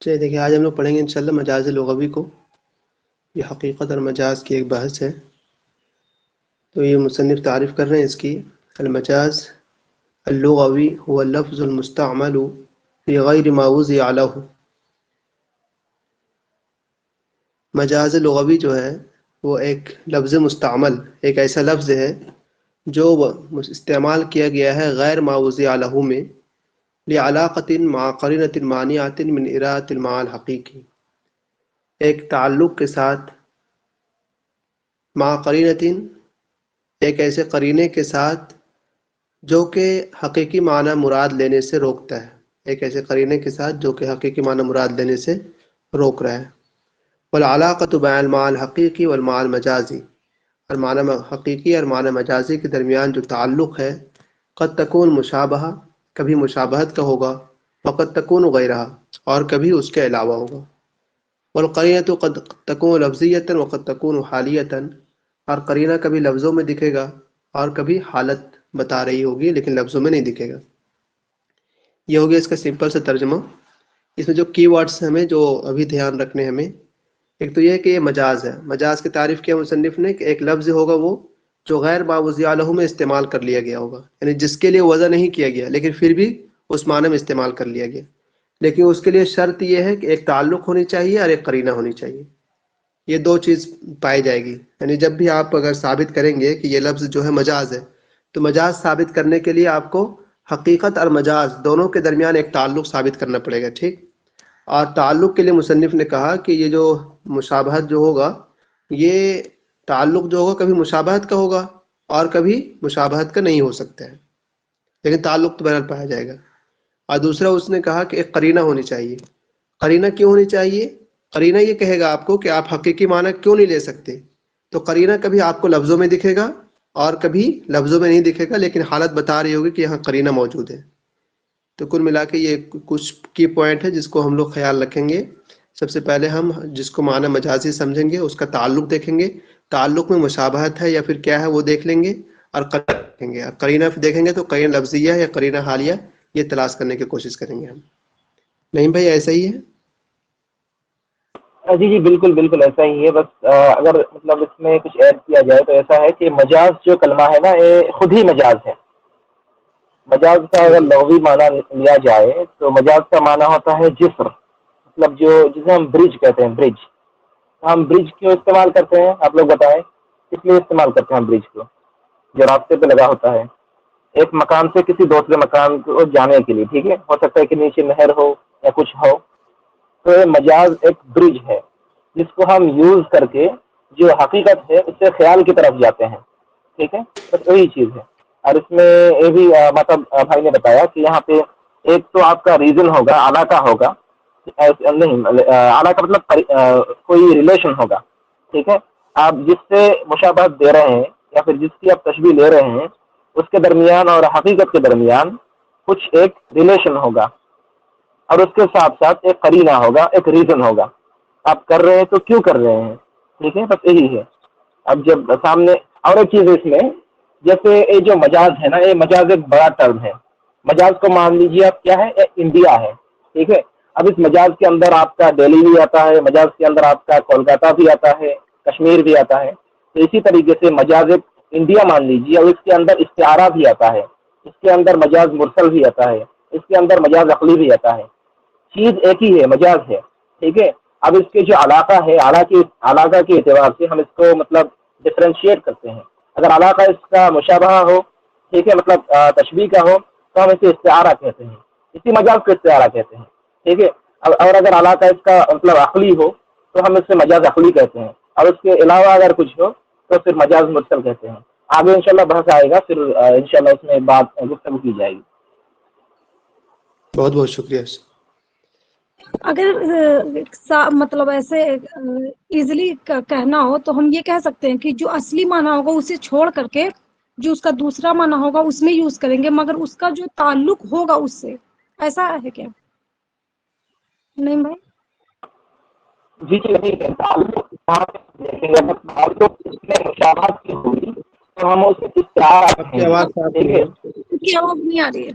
چلیے دیکھیے، آج ہم لوگ پڑھیں گے انشاءاللہ مجاز لغوی کو. یہ حقیقت اور مجاز کی ایک بحث ہے. تو یہ مصنف تعریف کر رہے ہیں اس کی. المجاز اللغوی هو اللفظ المستعمل في غیر ما وضع له. مجاز لغوی جو ہے وہ ایک لفظ مستعمل، ایک ایسا لفظ ہے جو استعمال کیا گیا ہے غیر ما وضع له میں، لعلاقۃ مع قرینۃ مانعۃ من ارادۃ المعنى الحقیقی، ایک تعلق کے ساتھ، مع قرینۃ، ایک ایسے قرینے کے ساتھ جو کہ حقیقی معنی مراد لینے سے روکتا ہے، ایک ایسے قرینے کے ساتھ جو کہ حقیقی معنی مراد لینے سے روک رہا ہے. والعلاقۃ بین المعنى الحقیقی والمعنى المجازی، اور معنی حقیقی اور معنی مجازی کے درمیان جو تعلق ہے، قد تکون مشابہہ، کبھی مشابہت کا ہوگا، وقد تکون غیرہا، اور کبھی اس کے علاوہ ہوگا. والقرینۃ قد تکون لفظیۃ وقد تکون حالیۃ، اور قرینہ کبھی لفظوں میں دکھے گا اور کبھی حالت بتا رہی ہوگی لیکن لفظوں میں نہیں دکھے گا. یہ ہو گیا اس کا سمپل سے ترجمہ. اس میں جو کی ورڈز ہمیں جو ابھی دھیان رکھنے ہمیں، ایک تو یہ کہ یہ مجاز ہے. مجاز کی تعریف کیا مصنف نے کہ ایک لفظ ہوگا وہ جو غیر ما وضع له میں استعمال کر لیا گیا ہوگا، یعنی جس کے لیے وضع نہیں کیا گیا لیکن پھر بھی اس معنی میں استعمال کر لیا گیا. لیکن اس کے لیے شرط یہ ہے کہ ایک تعلق ہونی چاہیے اور ایک قرینہ ہونی چاہیے. یہ دو چیز پائی جائے گی. یعنی جب بھی آپ اگر ثابت کریں گے کہ یہ لفظ جو ہے مجاز ہے، تو مجاز ثابت کرنے کے لیے آپ کو حقیقت اور مجاز دونوں کے درمیان ایک تعلق ثابت کرنا پڑے گا. ٹھیک. اور تعلق کے لیے مصنف نے کہا کہ یہ جو مشابہت جو ہوگا، یہ تعلق جو ہوگا کبھی مشابہت کا ہوگا اور کبھی مشابہت کا نہیں ہو سکتا ہے، لیکن تعلق تو بہرحال پایا جائے گا. اور دوسرا اس نے کہا کہ ایک قرینہ ہونی چاہیے. قرینہ کیوں ہونی چاہیے؟ قرینہ یہ کہے گا آپ کو کہ آپ حقیقی معنی کیوں نہیں لے سکتے. تو قرینہ کبھی آپ کو لفظوں میں دکھے گا اور کبھی لفظوں میں نہیں دکھے گا، لیکن حالت بتا رہی ہوگی کہ یہاں قرینہ موجود ہے. تو کل ملا کے یہ کچھ کی پوائنٹ ہے جس کو ہم لوگ خیال رکھیں گے. سب سے پہلے ہم جس کو معنی مجازی سمجھیں گے اس کا تعلق دیکھیں گے، تعلق میں مشابہت ہے یا پھر کیا ہے وہ دیکھ لیں گے، اور قرینہ دیکھیں گے. قرینہ دیکھیں گے تو قرینہ لفظیہ یا قرینہ حالیہ، یہ تلاش کرنے کی کوشش کریں گے ہم. نہیں بھائی ایسا ہی ہے؟ جی جی بالکل بالکل ایسا ہی ہے. بس اگر مطلب اس میں کچھ ایڈ کیا جائے تو ایسا ہے کہ مجاز جو کلمہ ہے نا، یہ خود ہی مجاز ہے. مجاز کا اگر لغوی معنی لیا جائے تو مجاز کا معنی ہوتا ہے جسر، مطلب جو جسے ہم برج کہتے ہیں. برج، ہم برج کیوں استعمال کرتے ہیں آپ لوگ بتائیں؟ اس لیے استعمال کرتے ہیں ہم برج کو جو راستے پہ لگا ہوتا ہے ایک مکان سے کسی دوسرے مکان کو جانے کے لیے. ٹھیک ہے، ہو سکتا ہے کہ نیچے نہر ہو یا کچھ ہو. تو یہ مجاز ایک برج ہے جس کو ہم یوز کر کے جو حقیقت ہے اس سے خیال کی طرف جاتے ہیں. ٹھیک ہے، بس وہی چیز ہے. اور اس میں یہ بھی مطلب بھائی نے بتایا کہ یہاں پہ ایک تو آپ کا ریزن ہوگا، علاقہ ہوگا، نہیں علاقہ مطلب کوئی ریلیشن ہوگا. ٹھیک ہے، آپ جس سے مشابہت دے رہے ہیں یا پھر جس کی آپ تشبیہ لے رہے ہیں اس کے درمیان اور حقیقت کے درمیان کچھ ایک ریلیشن ہوگا، اور اس کے ساتھ ساتھ ایک قرینہ ہوگا، ایک ریزن ہوگا. آپ کر رہے ہیں تو کیوں کر رہے ہیں. ٹھیک ہے، بس یہی ہے. اب جب سامنے اور ایک چیز اس میں، جیسے یہ جو مجاز ہے نا، یہ مجاز ایک بڑا ٹرم ہے. مجاز کو مان لیجیے آپ کیا ہے، انڈیا ہے. ٹھیک ہے، اب اس مجاز کے اندر آپ کا دہلی بھی آتا ہے، مجاز کے اندر آپ کا کولکاتہ بھی آتا ہے، کشمیر بھی آتا ہے. تو اسی طریقے سے مجاز ایک انڈیا مان لیجیے، اور اس کے اندر استعارہ بھی آتا ہے، اس کے اندر مجاز مرسل بھی آتا ہے، اس کے اندر مجاز عقلی بھی آتا ہے. چیز ایک ہی ہے، مجاز ہے. ٹھیک ہے، اب اس کے جو علاقہ ہے، علاقہ کے اعتبار سے ہم اس کو مطلب ڈفرینشیٹ کرتے ہیں. اگر علاقہ اس کا مشابہہ ہو، ٹھیک ہے، مطلب تشبیہ کا ہو، تو ہم اسے استعارہ کہتے ہیں. اسی مجاز کو استعارہ کہتے ہیں. ٹھیک ہے، اور اگر علاقہ اس کا مطلب عقلی ہو تو ہم اس سے مجاز عقلی کہتے ہیں، اور اس کے علاوہ اگر کچھ ہو تو پھر مجاز مرسل کہتے ہیں. آگے انشاءاللہ بحث آئے گا، پھر انشاءاللہ اس میں بات گفتگو کی جائے گی. بہت بہت شکریہ. اگر مطلب ایسے ایزیلی کہنا ہو تو ہم یہ کہہ سکتے ہیں کہ جو اصلی معنی ہوگا اسے چھوڑ کر کے جو اس کا دوسرا معنی ہوگا اس میں یوز کریں گے، مگر اس کا جو تعلق ہوگا اس سے، ایسا ہے کیا؟ نہیں بھائی جی جی نہیں، تعلق اس میں مشابہت کی ہوگی تو ہم اسے استعارہ آپ کی کہیں گے. آواز صاف ٹھیک نہیں ہے، ہے. کی آواز نہیں آ رہی ہے.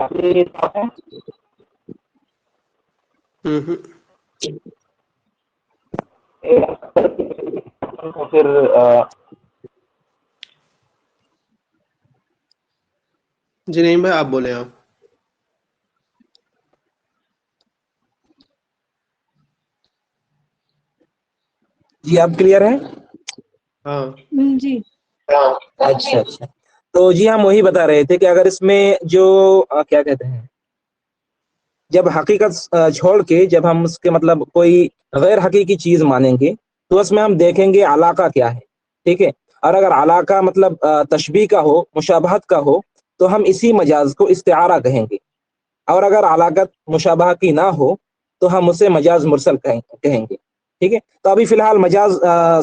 کافی صاف ہے. ہوں تو پھر جی نہیں بھائی آپ بولیں آپ. جی آپ کلیئر ہیں؟ ہاں جی اچھا اچھا. تو جی ہم وہی بتا رہے تھے کہ اگر اس میں جو کیا کہتے ہیں، جب حقیقت چھوڑ کے جب ہم اس کے مطلب کوئی غیر حقیقی چیز مانیں گے تو اس میں ہم دیکھیں گے علاقہ کیا ہے. ٹھیک ہے. اور اگر علاقہ مطلب تشبیہ کا ہو، مشابہت کا ہو، تو ہم اسی مجاز کو استعارہ کہیں گے. اور اگر علاقت مشابہ کی نہ ہو تو ہم اسے مجاز مرسل کہیں گے. ٹھیک ہے. تو ابھی فی الحال مجاز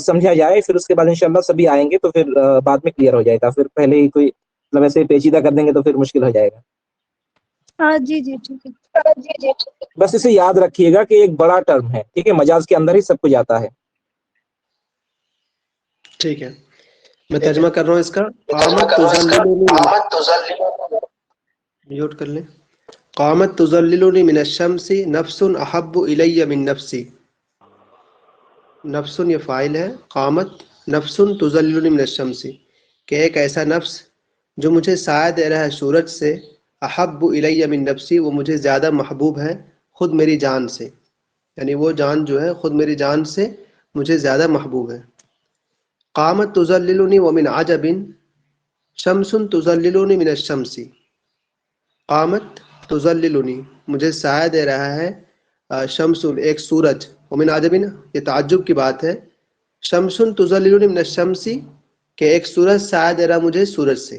سمجھا جائے، پھر اس کے بعد انشاءاللہ سبھی آئیں گے تو پھر بعد میں کلیئر ہو جائے گا. پھر پہلے ہی کوئی مطلب ایسے پیچیدہ کر دیں گے تو پھر مشکل ہو جائے گا. ہاں جی جی ٹھیک ہے. بس اسے یاد رکھیے گا کہ ایک بڑا ٹرم ہے. ٹھیک ہے. مجاز کے اندر ہی سب کچھ آتا ہے. ٹھیک ہے. میں ترجمہ کر رہا ہوں اس کا. قامت تزللنی من، میوٹ کر لیں. قامت تزللنی من الشمس نفس احب الی من نفسی. نفس یہ فاعل ہے. قامت نفس تزللنی من الشمس، کہ ایک ایسا نفس جو مجھے سایہ دے رہا ہے سورج سے. احب الی من نفسی، وہ مجھے زیادہ محبوب ہے خود میری جان سے. یعنی وہ جان جو ہے خود میری جان سے مجھے زیادہ محبوب ہے. قامت تزللنی ومن عجب شمس تزللنی من الشمس. قامت تزللنی، مجھے سایہ دے رہا ہے شمس ایک سورج. ومن عجب، یہ تعجب کی بات ہے. شمس تزللنی من الشمس، کہ ایک سورج سایہ دے رہا مجھے سورج سے.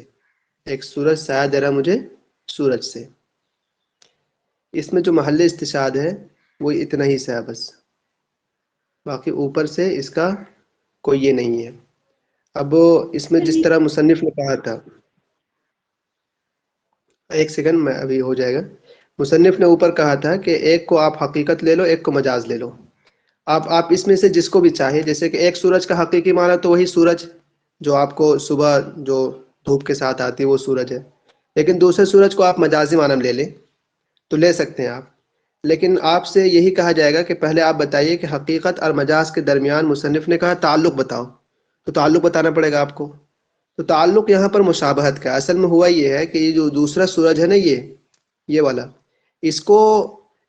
ایک سورج سایہ دے رہا مجھے سورج سے. اس میں جو محل استشہاد ہے وہ اتنا ہی سا ہے بس، باقی اوپر سے اس کا کوئی یہ نہیں ہے. اب اس میں جس طرح مصنف نے کہا تھا، ایک سیکنڈ میں ابھی ہو جائے گا. مصنف نے اوپر کہا تھا کہ ایک کو آپ حقیقت لے لو، ایک کو مجاز لے لو. آپ اس میں سے جس کو بھی چاہے، جیسے کہ ایک سورج کا حقیقی معنی تو وہی سورج جو آپ کو صبح جو دھوپ کے ساتھ آتی ہے وہ سورج ہے. لیکن دوسرے سورج کو آپ مجازی معنی میں لے لیں تو لے سکتے ہیں آپ. لیکن آپ سے یہی کہا جائے گا کہ پہلے آپ بتائیے کہ حقیقت اور مجاز کے درمیان مصنف نے کہا تعلق بتاؤ، تو تعلق بتانا پڑے گا آپ کو. تو تعلق یہاں پر مشابہت کا اصل میں ہوا یہ ہے کہ یہ جو دوسرا سورج ہے نا، یہ والا، اس کو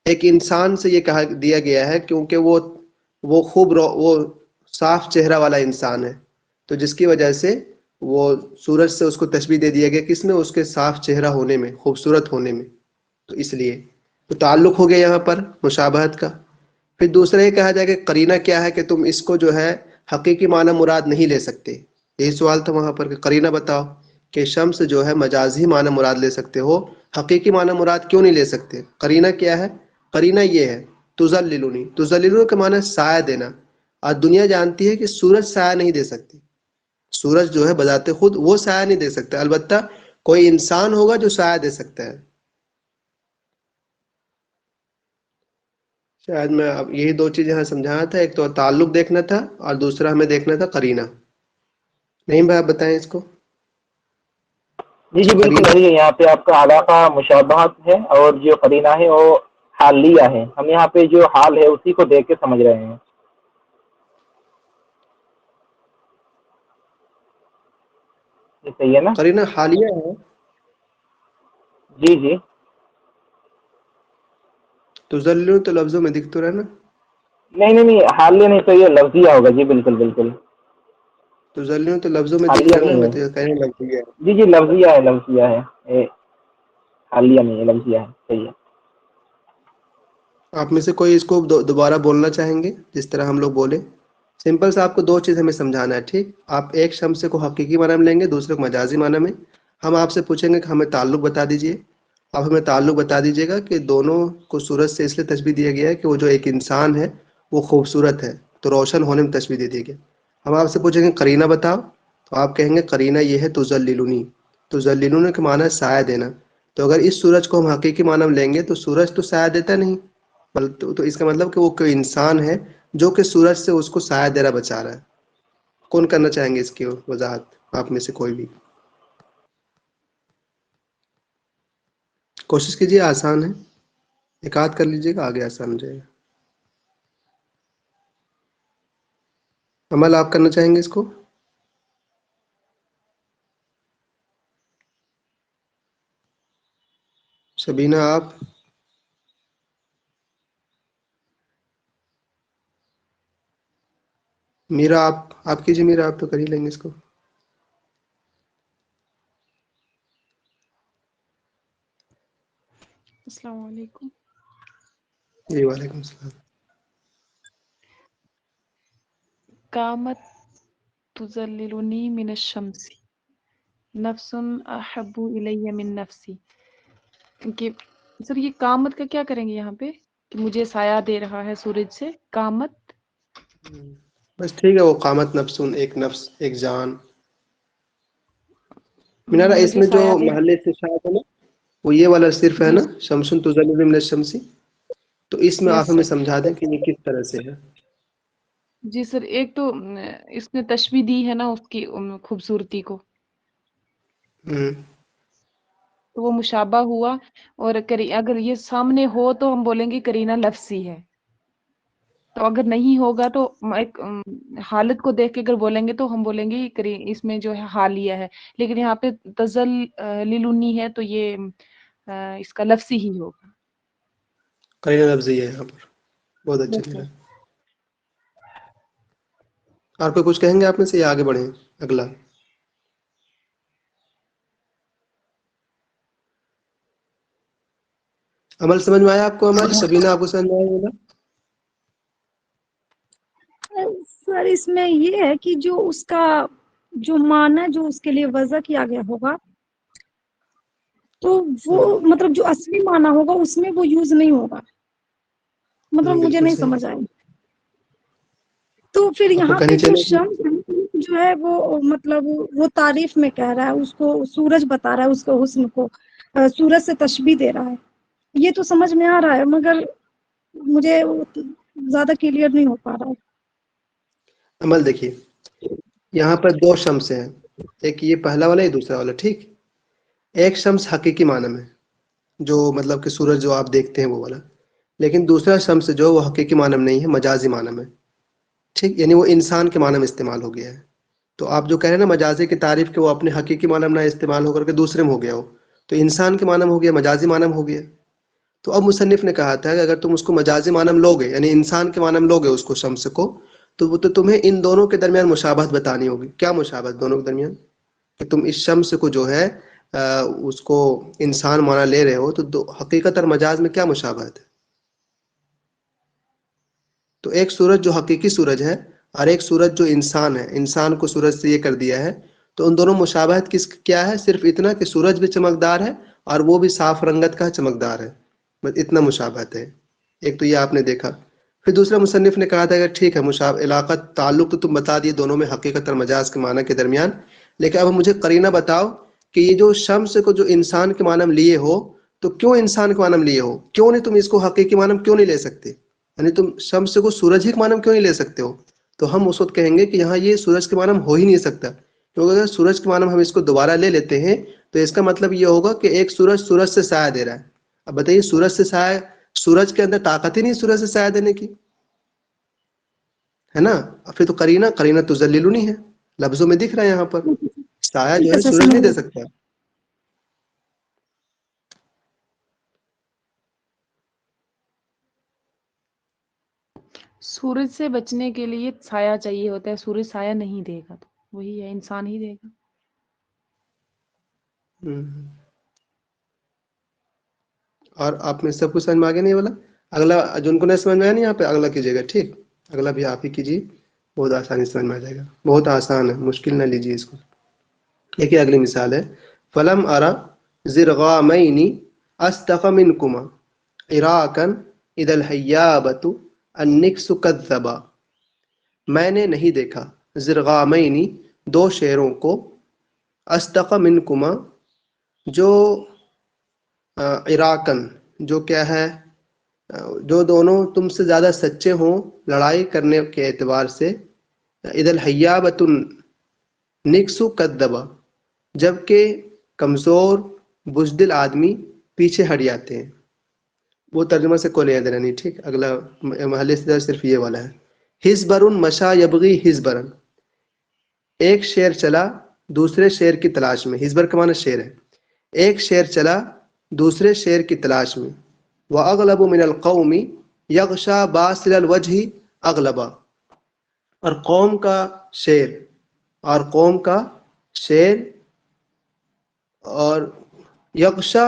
ایک انسان سے یہ کہا دیا گیا ہے کیونکہ وہ وہ صاف چہرہ والا انسان ہے. تو جس کی وجہ سے وہ سورج سے اس کو تشبیہ دے دیا گیا، کس میں؟ اس کے صاف چہرہ ہونے میں، خوبصورت ہونے میں. تو اس لیے تو تعلق ہو گیا یہاں پر مشابہت کا. پھر دوسرا یہ کہا جائے کہ قرینہ کیا ہے کہ تم اس کو جو ہے حقیقی معنی مراد نہیں لے سکتے. یہی سوال تھا وہاں پر کہ قرینہ بتاؤ کہ شمس جو ہے مجازی معنی مراد لے سکتے ہو، حقیقی معنی مراد کیوں نہیں لے سکتے؟ قرینہ کیا ہے؟ قرینہ یہ ہے تزللنی. تزللنی کا معنی سایہ دینا. اور دنیا جانتی ہے کہ سورج سایہ نہیں دے سکتی. سورج جو ہے بذات خود وہ سایہ نہیں دے سکتا، البتہ کوئی انسان ہوگا جو سایہ دے سکتا ہے. شاید میں اب یہی دو چیز یہاں سمجھانا تھا، ایک تو تعلق دیکھنا تھا اور دوسرا ہمیں دیکھنا تھا قرینہ. نہیں بھائی آپ بتائیں اس کو. جی جی بالکل قرینہ وہی ہے. یہاں پہ آپ کا علاقہ مشابہت ہے اور جو قرینہ ہے وہ حالیہ ہے. ہم یہاں پہ جو حال ہے اسی کو دیکھ کے سمجھ رہے ہیں. یہ صحیح ہے نا؟ قرینہ حالیہ ہے. جی جی تزلل تو لفظوں میں دکھ تو رہا نا. نہیں حالیہ نہیں، صحیح ہے، لفظیہ ہوگا. جی بالکل بالکل. تزلل تو لفظوں میں دکھ حالیہ رہا نا، نہیں ہمیں ہے. تو کہنے لفظیہ ہے. جی جی لفظیہ ہے، لفظیہ ہے. حالیہ نہیں ہے، لفظیہ ہے. صحیح ہے. آپ میں سے کوئی اس کو دوبارہ بولنا چاہیں گے جس طرح ہم لوگ بولے؟ سمپل سے آپ کو دو چیز ہمیں سمجھانا ہے. ٹھیک، آپ ایک شمس کو حقیقی معنی میں لیں گے، دوسرے کو مجازی معنی میں. ہم آپ سے پوچھیں گے کہ ہمیں تعلق بتا دیجئے. آپ ہمیں تعلق بتا دیجیے گا کہ دونوں کو سورج سے اس لیے تشبیہ دیا گیا ہے کہ وہ جو ایک انسان ہے وہ خوبصورت ہے، تو روشن ہونے میں تشبیہ دے دیا گیا. ہم آپ سے پوچھیں گے قرینہ بتاؤ، تو آپ کہیں گے قرینہ یہ ہے تزللنی. تزللنی کے معنی ہے سایہ دینا. تو اگر اس سورج کو ہم حقیقی معنی میں لیں گے تو سورج تو سایہ دیتا نہیں، تو اس کا مطلب کہ وہ کوئی انسان ہے جو کہ سورج سے اس کو سایہ دے رہا، بچا رہا ہے. کون کرنا چاہیں گے اس کی وضاحت؟ آپ میں سے کوئی بھی. کوشش کیجیے، آسان ہے، ایک آدھ کر لیجیے گا، آگے آسان ہو جائے گا. عمل آپ کرنا چاہیں گے اس کو؟ شبینہ آپ؟ میرا آپ کیجیے، میرا آپ تو کر ہی لیں گے اس کو. السلام علیکم. جی وعلیکم السلام. قامت تزللنی من الشمس نفس احب الی من نفسی. کہ سر یہ قامت کا کیا کریں گے یہاں پہ کہ مجھے سایہ دے رہا ہے سورج سے؟ قامت بس ٹھیک ہے، وہ قامت نفسن، ایک نفس، ایک جان. منارا اس مجھے میں جو سایہ دے رہا. محلے سے شاید ہے نا، وہ یہ والا صرف ہے جی نا، شمسن تزل من الشمسی. تو اس میں آپ یس ہمیں سر. سمجھا دیں کہ یہ کس طرح سے ہے. جی سر، ایک تو اس نے تشبیہ دی ہے نا اس کی خوبصورتی کو، ہم، تو وہ مشابہ ہوا. اور اگر یہ سامنے ہو تو ہم بولیں گے کرینہ لفظی ہے. تو اگر نہیں ہوگا تو ایک حالت کو دیکھ کے اگر بولیں گے تو ہم بولیں گے اس میں جو ہے حالیہ ہے. لیکن یہاں پہ تزللنی ہے تو یہ اس کا لفظی ہی ہوگا. قرینہ لفظی ہے یہاں پر. بہت اچھا یس لگا. سر. اور کوئی کچھ کہیں گے آپ میں سے، یا آگے بڑھیں اگلا؟ عمل سمجھ میں آیا آپ کو؟ عمل شبینہ آپ کو سمجھ میں آیا ہوگا؟ سر اس میں یہ ہے کہ جو اس کا جو معنی جو اس کے لیے وضع کیا گیا ہوگا تو وہ مطلب جو اصلی معنی ہوگا اس میں وہ یوز نہیں ہوگا. مطلب مجھے بالکل نہیں صحیح. سمجھ آئی. تو پھر آپ کو یہاں پہ کہنی جو چاہیے شمس جو ہے وہ مطلب وہ تعریف میں کہہ رہا ہے، اس کو سورج بتا رہا ہے، اس کو حسن کو سورج سے تشبیہ دے رہا ہے. یہ تو سمجھ میں آ رہا ہے مگر مجھے زیادہ کلیئر نہیں ہو پا رہا ہے. عمل دیکھیے، یہاں پر دو شمس ہیں، ایک یہ پہلا والا، یہ دوسرا والا. ٹھیک، ایک شمس حقیقی معنی میں جو مطلب کہ سورج جو آپ دیکھتے ہیں وہ والا، لیکن دوسرا شمس جو وہ حقیقی معنی میں نہیں ہے، مجازی معنی میں. ٹھیک، یعنی وہ انسان کے معنی میں استعمال ہو گیا ہے. تو آپ جو کہہ رہے ہیں نا مجازی کی تعریف کہ وہ اپنے حقیقی معنی میں نہ استعمال ہو کر کے دوسرے میں ہو گیا ہو، تو انسان کے معنی میں ہو گیا، مجازی معنی میں ہو گیا. تو اب مصنف نے کہا تھا کہ اگر تم اس کو مجازی معنی میں لوگے، یعنی انسان کے معنی میں لوگے اس کو، شمس کو، تو وہ تو تمہیں ان دونوں کے درمیان مشابہت بتانی ہوگی. کیا مشابہت دونوں کے درمیان؟ کہ تم اس شمس کو جو ہے اس کو انسان معنی لے رہے ہو، تو حقیقت اور مجاز میں کیا مشابہت ہے؟ تو ایک سورج جو حقیقی سورج ہے اور ایک سورج جو انسان ہے، انسان کو سورج سے یہ کر دیا ہے، تو ان دونوں مشابہت کیا ہے؟ صرف اتنا کہ سورج بھی چمکدار ہے اور وہ بھی صاف رنگت کا چمکدار ہے. بس اتنا مشابہت ہے. ایک تو یہ آپ نے دیکھا. پھر دوسرا مصنف نے کہا تھا کہ ٹھیک ہے، علاقت تعلق تو تم بتا دیے دونوں میں، حقیقت اور مجاز کے معنی کے درمیان، لیکن اب مجھے قرینہ بتاؤ کہ یہ جو شمس کو جو انسان کے معنی میں لیے ہو، تو کیوں انسان کے معنی میں لیے ہو؟ کیوں نہیں تم اس کو حقیقی معنی میں کیوں نہیں لے سکتے؟ یعنی تم شمس کو سورج ہی کے معنی میں کیوں نہیں لے سکتے ہو؟ تو ہم اس وقت کہیں گے کہ یہاں یہ سورج کے معنی میں ہو ہی نہیں سکتا، کیونکہ اگر سورج کے معنی میں ہم اس کو دوبارہ لے لیتے ہیں تو اس کا مطلب یہ ہوگا کہ ایک سورج سے سایہ دے رہا ہے. اب بتائیے، سورج سے سایہ، سورج کے اندر طاقت ہی نہیں سورج سے سایہ دینے کی، ہے نا؟ پھر تو قرینہ تزللنی ہے، لفظوں میں دکھ رہا ہے یہاں پر. سایہ جو ٹھیک ہے سر، سورج سمجھ نہیں دے گئی. سکتا. سورج سے بچنے کے لیے سایہ چاہیے ہوتا ہے، سورج سایہ نہیں دے گا تو وہی ہے، انسان ہی دے گا. اور آپ میں سب کچھ سمجھ میں آگے نہیں والا؟ اگلا جن کو نہیں سمجھ میں آیا نہیں، یہاں پہ اگلا کیجیے گا. ٹھیک، اگلا بھی آپ ہی کیجیے، بہت آسانی سمجھ میں آ جائے گا. بہت آسان ہے، مشکل نہ لیجیے اس کو. دیکھیے اگلی مثال ہے، فلم ارا زرغامین استق منکما عراقا اذا الحیابۃ النکس کذبا. میں نے نہیں دیکھا زرغامین، دو شیروں کو، استق منکما، جو عراقن، جو کیا ہے، جو دونوں تم سے زیادہ سچے ہوں لڑائی کرنے کے اعتبار سے، اذا الحیابۃ النکس کذبا، جبکہ کمزور بزدل آدمی پیچھے ہٹ جاتے ہیں. وہ ترجمہ سے کوئی لینا دینا نہیں. ٹھیک, اگلا محل سے صرف یہ والا ہے. ہزبرن مشا یبغی ہزبرن, ایک شیر چلا دوسرے شیر کی تلاش میں. ہزبر کا معنی شیر ہے. ایک شیر چلا دوسرے شیر کی تلاش میں. وَأَغْلَبُ مِنَ الْقَوْمِ يَغْشَى بَاسِلَ الْوَجْهِ أَغْلَبًا, اور قوم کا شیر اور یغشا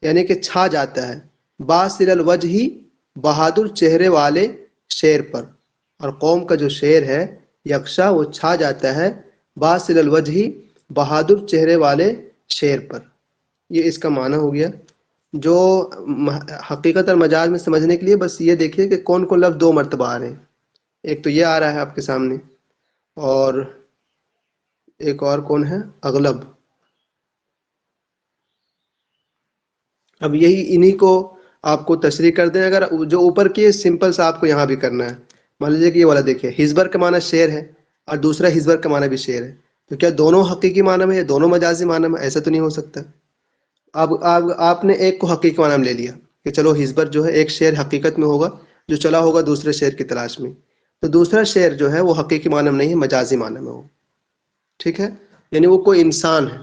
یعنی کہ چھا جاتا ہے, باسل الوجہ بہادر چہرے والے شیر پر, اور قوم کا جو شیر ہے یغشا وہ چھا جاتا ہے باسل الوجہ بہادر چہرے والے شیر پر. یہ اس کا معنی ہو گیا. جو حقیقت اور مجاز میں سمجھنے کے لیے بس یہ دیکھیے کہ کون کون لفظ 2 مرتبہ آ رہے ہیں. ایک تو یہ آ رہا ہے آپ کے سامنے, اور ایک اور کون ہے, اغلب. اب یہی انہی کو آپ کو تشریح کر دیں. اگر جو اوپر کی سمپل سا آپ کو یہاں بھی کرنا ہے. مان لیجیے کہ یہ والا دیکھیے, ہزبر کا معنی شیر ہے اور دوسرا ہزبر کا معنی بھی شیر ہے, تو کیا دونوں حقیقی معنی میں ہے, دونوں مجازی معنی میں؟ ایسا تو نہیں ہو سکتا. اب آپ نے ایک کو حقیقی معنی میں لے لیا کہ چلو ہزبر جو ہے ایک شعر حقیقت میں ہوگا جو چلا ہوگا دوسرے شعر کی تلاش میں, تو دوسرا شعر جو ہے وہ حقیقی معنی میں نہیں ہے, مجازی معنی میں ہو. ٹھیک ہے, یعنی وہ کوئی انسان ہے.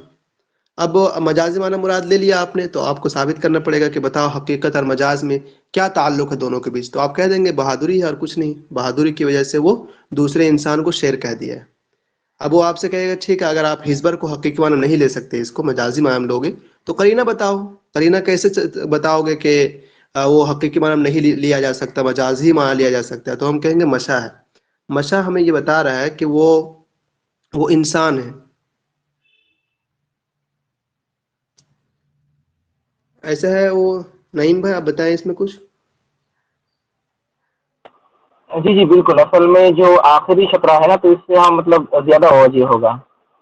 اب مجازی معنی مراد لے لیا آپ نے, تو آپ کو ثابت کرنا پڑے گا کہ بتاؤ حقیقت اور مجاز میں کیا تعلق ہے دونوں کے بیچ. تو آپ کہہ دیں گے بہادری ہے اور کچھ نہیں, بہادری کی وجہ سے وہ دوسرے انسان کو شیر کہہ دیا ہے. اب وہ آپ سے کہے گا ٹھیک ہے, اگر آپ ہزبر کو حقیقی معنی نہیں لے سکتے, اس کو مجازی معنی لوگے, تو قرینہ بتاؤ. قرینہ کیسے بتاؤ گے کہ وہ حقیقی معنی میں نہیں لیا جا سکتا, مجازی معنی لیا جا سکتا ہے؟ تو ہم کہیں گے مشا ہے. مشا ہمیں یہ بتا رہا ہے کہ وہ انسان ہے. ایسا ہے وہ. نعیم بھائی آپ بتائیں اس میں کچھ. جی جی بالکل. اصل میں جو آخری شقرہ ہے نا, تو اس سے ہم مطلب زیادہ واضح ہوگا.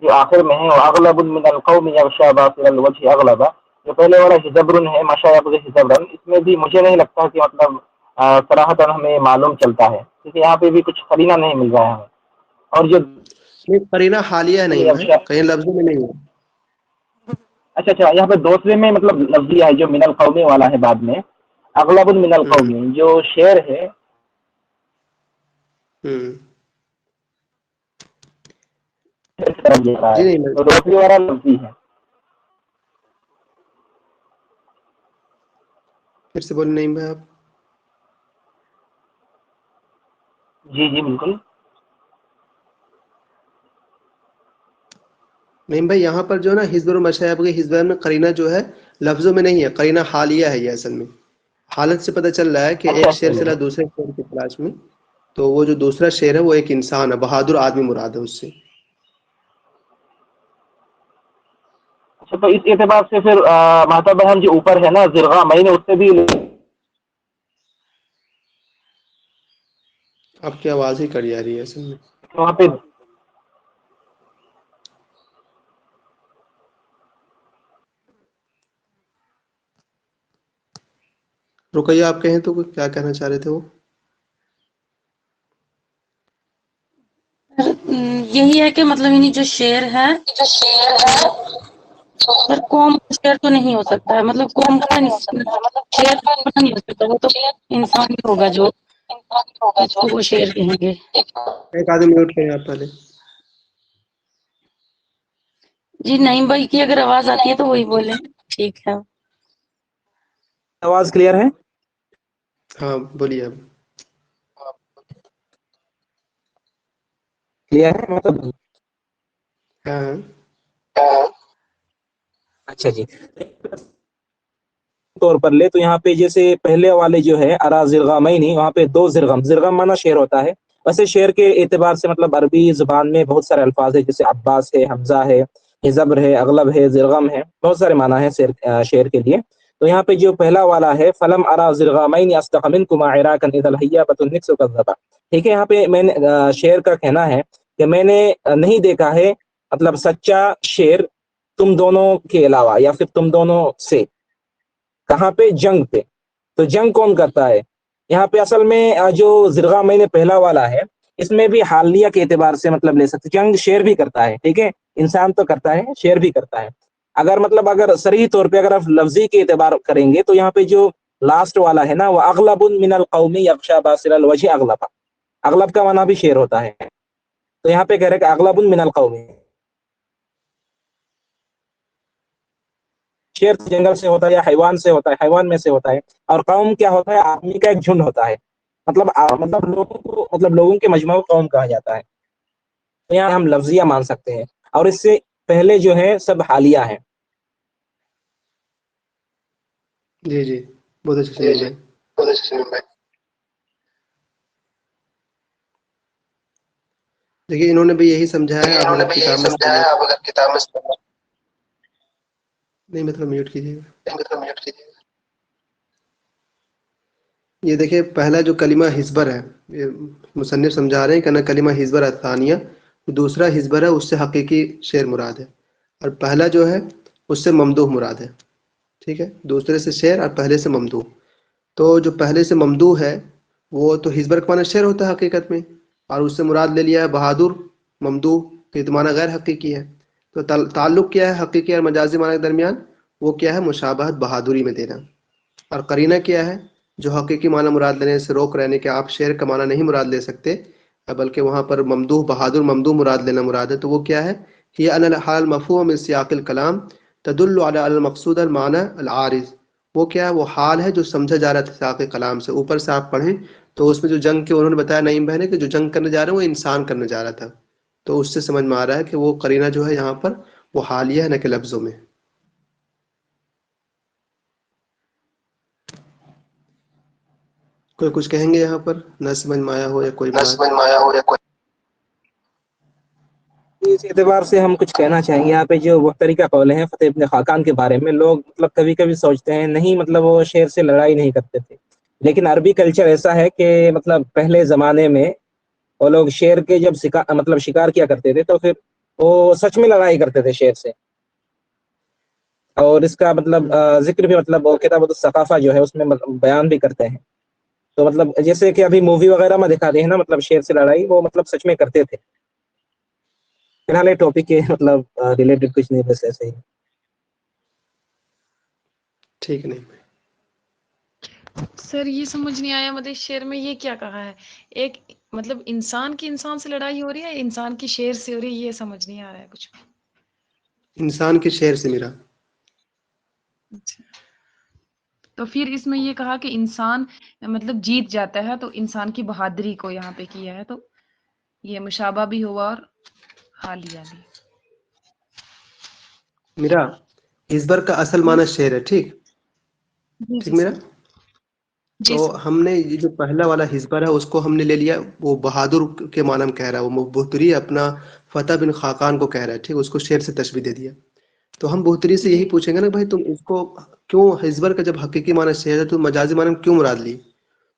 جو آخر میں ہے اغلب من القوم یغشى باطل الوجه اغلبا, جو پہلے والا ہزبرن ہے مشا یبغی ہزبرن, اس میں بھی مجھے نہیں لگتا کہ مطلب صراحتاً ہمیں معلوم چلتا ہے, کیونکہ یہاں پہ بھی کچھ قرینہ نہیں مل رہا ہے ہمیں. اور جو قرینہ حالیہ نہیں ہے, کہیں لفظوں میں نہیں ہے. اچھا یہاں پہ دوسرے میں مطلب لفظی ہے جو من القومی والا ہے بعد میں, اغلب من القومی جو شعر ہے. جی نہیں, تو دوسری والا لفظی ہے. پھر سے بولیں نعیم بھائی آپ. جی جی بالکل. نعیم بھائی یہاں پر جو ہے نا حزب المشا یبغی حزبرن میں قرینہ جو ہے لفظوں میں نہیں ہے, قرینہ حالیہ ہے. یہ اصل میں حالت سے پتہ چل رہا ہے کہ ایک شعر چلا دوسرے شعر کی تلاش میں, تو وہ جو دوسرا شعر ہے وہ ایک انسان ہے, بہادر آدمی مراد ہے اس سے. اچھا, تو اس اعتبار سے پھر مہتا بہن جو اوپر ہے نا زرغا مئی نے, اس سے بھی آپ کی آواز ہی کٹ جا رہی ہے اصل میں. وہاں پہ رقیہ آپ کہیں تو کیا کہنا چاہ رہے تھے وہ؟ یہی ہے کہ مطلب انہیں جو شعر ہے پر قوم کا شعر تو نہیں ہو سکتا ہے, مطلب قوم کا شعر نہیں ہو سکتا, وہ تو انسان ہی ہوگا جو اس کو وہ شعر کہیں گے. ایک آدمی میوٹ کریں آپ پہلے. جی نعیم بھائی کی اگر آواز آتی ہے تو وہی بولیں. ٹھیک ہے, آواز کلیئر ہے؟ ہاں بولیے اب. کلیئر ہے مطلب؟ ہاں اچھا جی, طور پر لے تو یہاں پہ جیسے پہلے والے جو ہے ارا زرغامین, وہاں پہ 2 زرغم, زرغم مانا شعر ہوتا ہے. ویسے شعر کے اعتبار سے مطلب عربی زبان میں بہت سارے الفاظ ہیں, جیسے عباس ہے, حمزہ ہے, حزبر ہے, اغلب ہے, زرغم ہے, بہت سارے معنی ہیں شعر کے لیے. تو یہاں پہ جو پہلا والا ہے فلم ارا زرغامین اصدق منکما عراقا اذا الحیابۃ النکس کذبا, ٹھیک ہے. یہاں پہ میں نے شعر کا کہنا ہے کہ میں نے نہیں دیکھا ہے مطلب سچا شعر تم دونوں کے علاوہ, یا پھر تم دونوں سے. کہاں پہ؟ جنگ پہ. تو جنگ کون کرتا ہے یہاں پہ؟ اصل میں جو زرغا میں نے پہلا والا ہے اس میں بھی حالیہ کے اعتبار سے مطلب لے سکتے, جنگ شعر بھی کرتا ہے, ٹھیک ہے, انسان تو کرتا ہے, شعر بھی کرتا ہے. اگر صریح طور پہ اگر آپ لفظی کے اعتبار کریں گے تو یہاں پہ جو لاسٹ والا ہے نا وہ اغلب من القوم یغشا باصر الوجه اغلب، اغلب کا معنی بھی شعر ہوتا ہے، تو یہاں پہ کہہ رہے کہ اغلب من القوم، شعر جنگل سے ہوتا ہے یا حیوان سے ہوتا ہے، حیوان میں سے ہوتا ہے، اور قوم کیا ہوتا ہے؟ آدمی کا ایک جھنڈ ہوتا ہے، لوگوں کے مجموعہ کو قوم کہا جاتا ہے. تو یہاں ہم لفظیہ مان سکتے ہیں، اور اس سے پہلے جو ہے سب حالیہ ہیں. جی جی بہت اچھا سمجھ بھائی. دیکھیے انہوں نے بھی یہی سمجھایا ہے، آپ اگر کتاب میں نہیں مطلب میوٹ کیجیے گا. یہ دیکھیں پہلا جو کلمہ حزبر ہے، یہ مصنف سمجھا رہے ہیں کہ نا کلمہ حزبر الثانیہ، دوسرا حزبر ہے اس سے حقیقی شعر مراد ہے، اور پہلا جو ہے اس سے ممدوح مراد ہے. ٹھیک ہے، دوسرے سے شعر اور پہلے سے ممدوح. تو جو پہلے سے ممدوح ہے وہ تو حزبر کا معنی شعر ہوتا ہے حقیقت میں، اور اس سے مراد لے لیا ہے بہادر. ممدوح کہ تو معنی غیر حقیقی ہے. تو تعلق کیا ہے حقیقی اور مجازی معنی کے درمیان؟ وہ کیا ہے؟ مشابہت بہادری میں دینا. اور قرینہ کیا ہے جو حقیقی معنی مراد لینے سے روک رہنے کہ آپ شعر کا معنی نہیں مراد لے سکتے، بلکہ وہاں پر ممدوح بہادر ممدوح مراد لینا مراد ہے. تو وہ کیا ہے؟ یہ ان الحال مفہوم من سیاق الکلام تدل علی المقصود المعنی العارض. وہ کیا ہے؟ وہ حال ہے جو سمجھا جا رہا تھا سیاق کلام سے. اوپر سے آپ پڑھیں تو اس میں جو جنگ کے انہوں نے بتایا نعیم بہن کہ جو جنگ کرنے جا رہے ہیں وہ انسان کرنے جا رہا تھا. تو اس سے سمجھ میں آ رہا ہے کہ وہ قرینہ جو ہے یہاں پر وہ حالیہ ہے نہ کہ لفظوں میں. کوئی کچھ کہیں گے یہاں پر نہ سمجھ میں آیا ہو یا کوئی بات؟ اس اعتبار سے ہم کچھ کہنا چاہیں گے. یہاں پہ جو وہ طریقہ قول ہے فتح ابن خاقان کے بارے میں، لوگ کبھی کبھی سوچتے ہیں نہیں وہ شعر سے لڑائی نہیں کرتے تھے، لیکن عربی کلچر ایسا ہے کہ پہلے زمانے میں وہ لوگ شعر کے جب شکار کیا کرتے تھے تو پھر وہ سچ میں لڑائی کرتے تھے شعر سے. اور اس کا ذکر بھی کتاب الثقافہ جو ہے اس میں بیان بھی کرتے ہیں. تو جیسے کہ ابھی مووی وغیرہ میں دکھاتے ہیں نا شعر سے لڑائی، وہ سچ میں کرتے تھے. فی الحال یہ ٹاپک کے ریلیٹڈ کچھ نہیں، بس ایسے ہی. ٹھیک نہیں. سر یہ سمجھ نہیں آیا شعر میں یہ کیا کہا ہے؟ ایک انسان کی انسان سے لڑائی ہو رہی ہے، انسان کی شعر سے ہو رہی ہے؟ یہ سمجھ نہیں آ رہا ہے کچھ. انسان کے شعر سے میرا. اچھا، تو پھر اس میں یہ کہا کہ انسان جیت جاتا ہے، تو انسان کی بہادری کو یہاں پہ کیا ہے، تو یہ مشابہ بھی ہوا اور حالیہ بھی. میرا حزبر کا اصل معنی شعر ہے. ٹھیک جی میرا. سر. تو جی سر. ہم نے یہ جو پہلا والا حزبر ہے اس کو ہم نے لے لیا، وہ بہادر کے معنی میں کہہ رہا ہے، وہ بہتری اپنا فتح بن خاقان کو کہہ رہا ہے. ٹھیک، اس کو شعر سے تشبیہ دے دیا. تو ہم بہتری سے یہی جی پوچھیں گے نا بھائی تم اس کو کیوں حزبر کا جب حقیقی معنی شعر ہے تو مجازی معنی میں کیوں مراد لی؟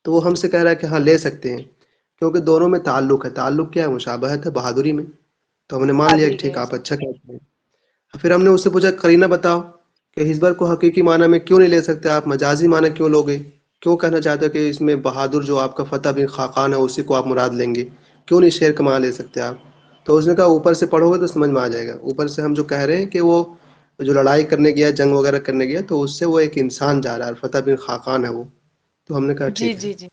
تو وہ ہم سے کہہ رہا ہے کہ ہاں لے سکتے ہیں کیونکہ دونوں میں تعلق ہے. تعلق کیا ہے؟ مشابہت ہے بہادری میں. تو ہم نے مان لیا کہ بہادری ٹھیک میں. آپ اچھا کہتے ہیں. پھر ہم نے اس سے پوچھا قرینہ بتاؤ کہ حزبر کو حقیقی معنی میں کیوں نہیں لے سکتے آپ، مجازی معنی کیوں لوگے؟ کیوں کہنا چاہتے ہیں کہ اس میں بہادر جو آپ کا فتح بن خاقان ہے اسی کو آپ مراد لیں گے، کیوں نہیں شعر کا معنی لے سکتے آپ؟ تو اس نے کہا اوپر سے پڑھو گے تو سمجھ میں آ جائے گا. اوپر سے ہم جو کہہ رہے ہیں کہ وہ جو لڑائی کرنے گیا، جنگ وغیرہ کرنے گیا، تو اس سے وہ ایک انسان جا رہا ہے، فتح بن خاقان ہے وہ. تو ہم نے کہا جی ٹھیک ہے. جی جی.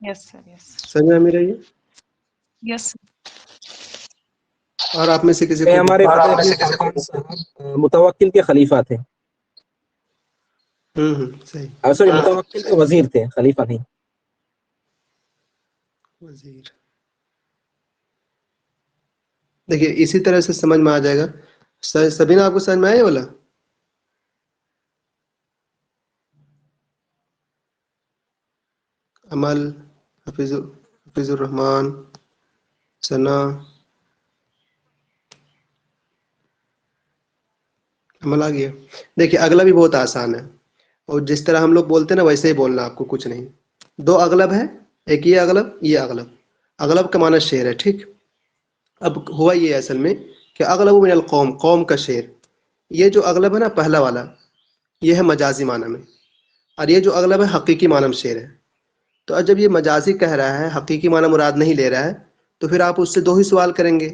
یس سر. یس سر. سمجھ میں آ رہی ہے؟ یس. اور آپ میں سے کسی کو ہمارے فتح ابن خاقان صاحب متوکل کے خلیفہ تھے. صحیح. سوری، متوکل کے وزیر تھے، خلیفہ نہیں. وزیر. دیکھیے اسی طرح سے سمجھ میں آ جائے گا. سبینہ آپ کو سمجھ میں آیا والا؟ عمل، حفیظ الرحمان، ثنا. عمل آ گیا. دیکھیے اگلا بھی بہت آسان ہے، اور جس طرح ہم لوگ بولتے ہیں نا ویسے ہی بولنا، آپ کو کچھ نہیں. دو اغلب ہے، ایک یہ اغلب یہ اغلب. اغلب کا معنی شعر ہے. ٹھیک، اب ہوا یہ اصل میں کہ اغلب من القوم، قوم کا شعر. یہ جو اغلب ہے نا پہلا والا، یہ ہے مجازی معنی میں، اور یہ جو اغلب ہے حقیقی معنی میں شعر ہے. تو اب جب یہ مجازی کہہ رہا ہے، حقیقی معنی مراد نہیں لے رہا ہے، تو پھر آپ اس سے دو ہی سوال کریں گے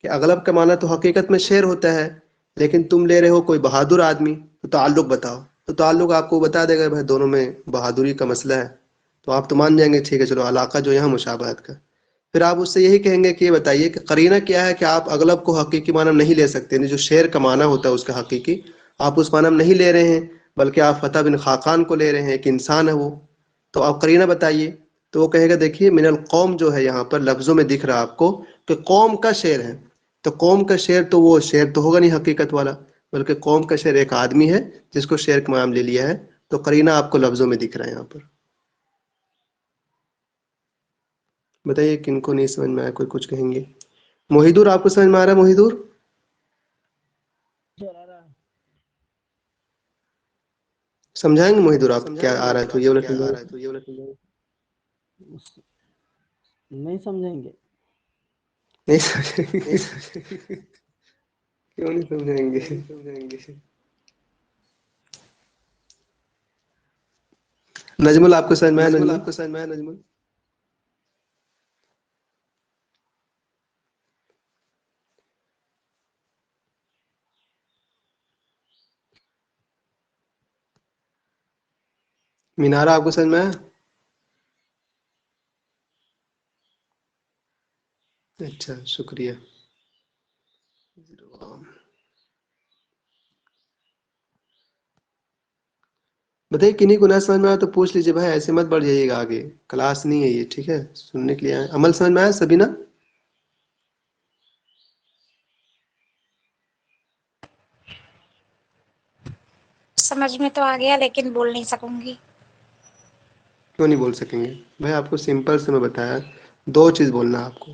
کہ اغلب کا معنی تو حقیقت میں شعر ہوتا ہے، لیکن تم لے رہے ہو کوئی بہادر آدمی، تو تعلق بتاؤ، تو تعلق آپ کو بتا دے گا بھائی دونوں میں بہادری کا مسئلہ ہے، تو آپ تو مان جائیں گے ٹھیک ہے چلو علاقہ جو یہاں مشابہت کا. پھر آپ اس سے یہی کہیں گے کہ یہ بتائیے کہ قرینہ کیا ہے کہ آپ اغلب کو حقیقی معنی نہیں لے سکتے، یعنی جو شعر کا معنی ہوتا ہے اس کا حقیقی آپ اس معنی میں نہیں لے رہے ہیں، بلکہ آپ فتح بن خاقان کو لے رہے ہیں، ایک انسان ہے وہ. تو آپ قرینہ بتائیے. تو وہ کہے گا دیکھیے من القوم جو ہے یہاں پر لفظوں میں دکھ رہا آپ کو کہ قوم کا شعر ہے، تو قوم کا شعر تو وہ شعر تو ہوگا نہیں حقیقت والا، بلکہ قوم کا شعر ایک آدمی ہے جس کو شعر کا معنی لے لیا ہے. تو قرینہ آپ کو لفظوں میں دکھ رہا ہے یہاں پر. بتائیے کن کو نہیں سمجھ میں آیا، کوئی کچھ کہیں گے؟ موحیدور آپ کو سمجھ میں آ رہا ہے؟ موحیدور سمجھائیں گے؟ موحیدور آپ کیا آ رہا ہے تو یہ والا سمجھائیں گے؟ نہیں سمجھیں گے. نہیں سمجھیں گے؟ کیوں نہیں سمجھائیں گے؟ نجمل آپ کو سمجھ میں آیا؟ نجمل مینارہ آپ کو سمجھ میں آیا؟ اچھا شکریہ. بتائیے کنہیں کو نہ سمجھ میں آیا تو پوچھ لیجیے بھائی، ایسے مت بڑھ جائیے گا آگے، کلاس نہیں ہے یہ، ٹھیک ہے؟ سننے کے لیے آئے. عمل سمجھ میں آیا سبینہ؟ سمجھ میں تو آ گیا لیکن بول نہیں سکوں گی. کیوں نہیں بول سکیں گے بھائی؟ آپ کو سمپل سے میں بتایا، دو چیز بولنا ہے آپ کو.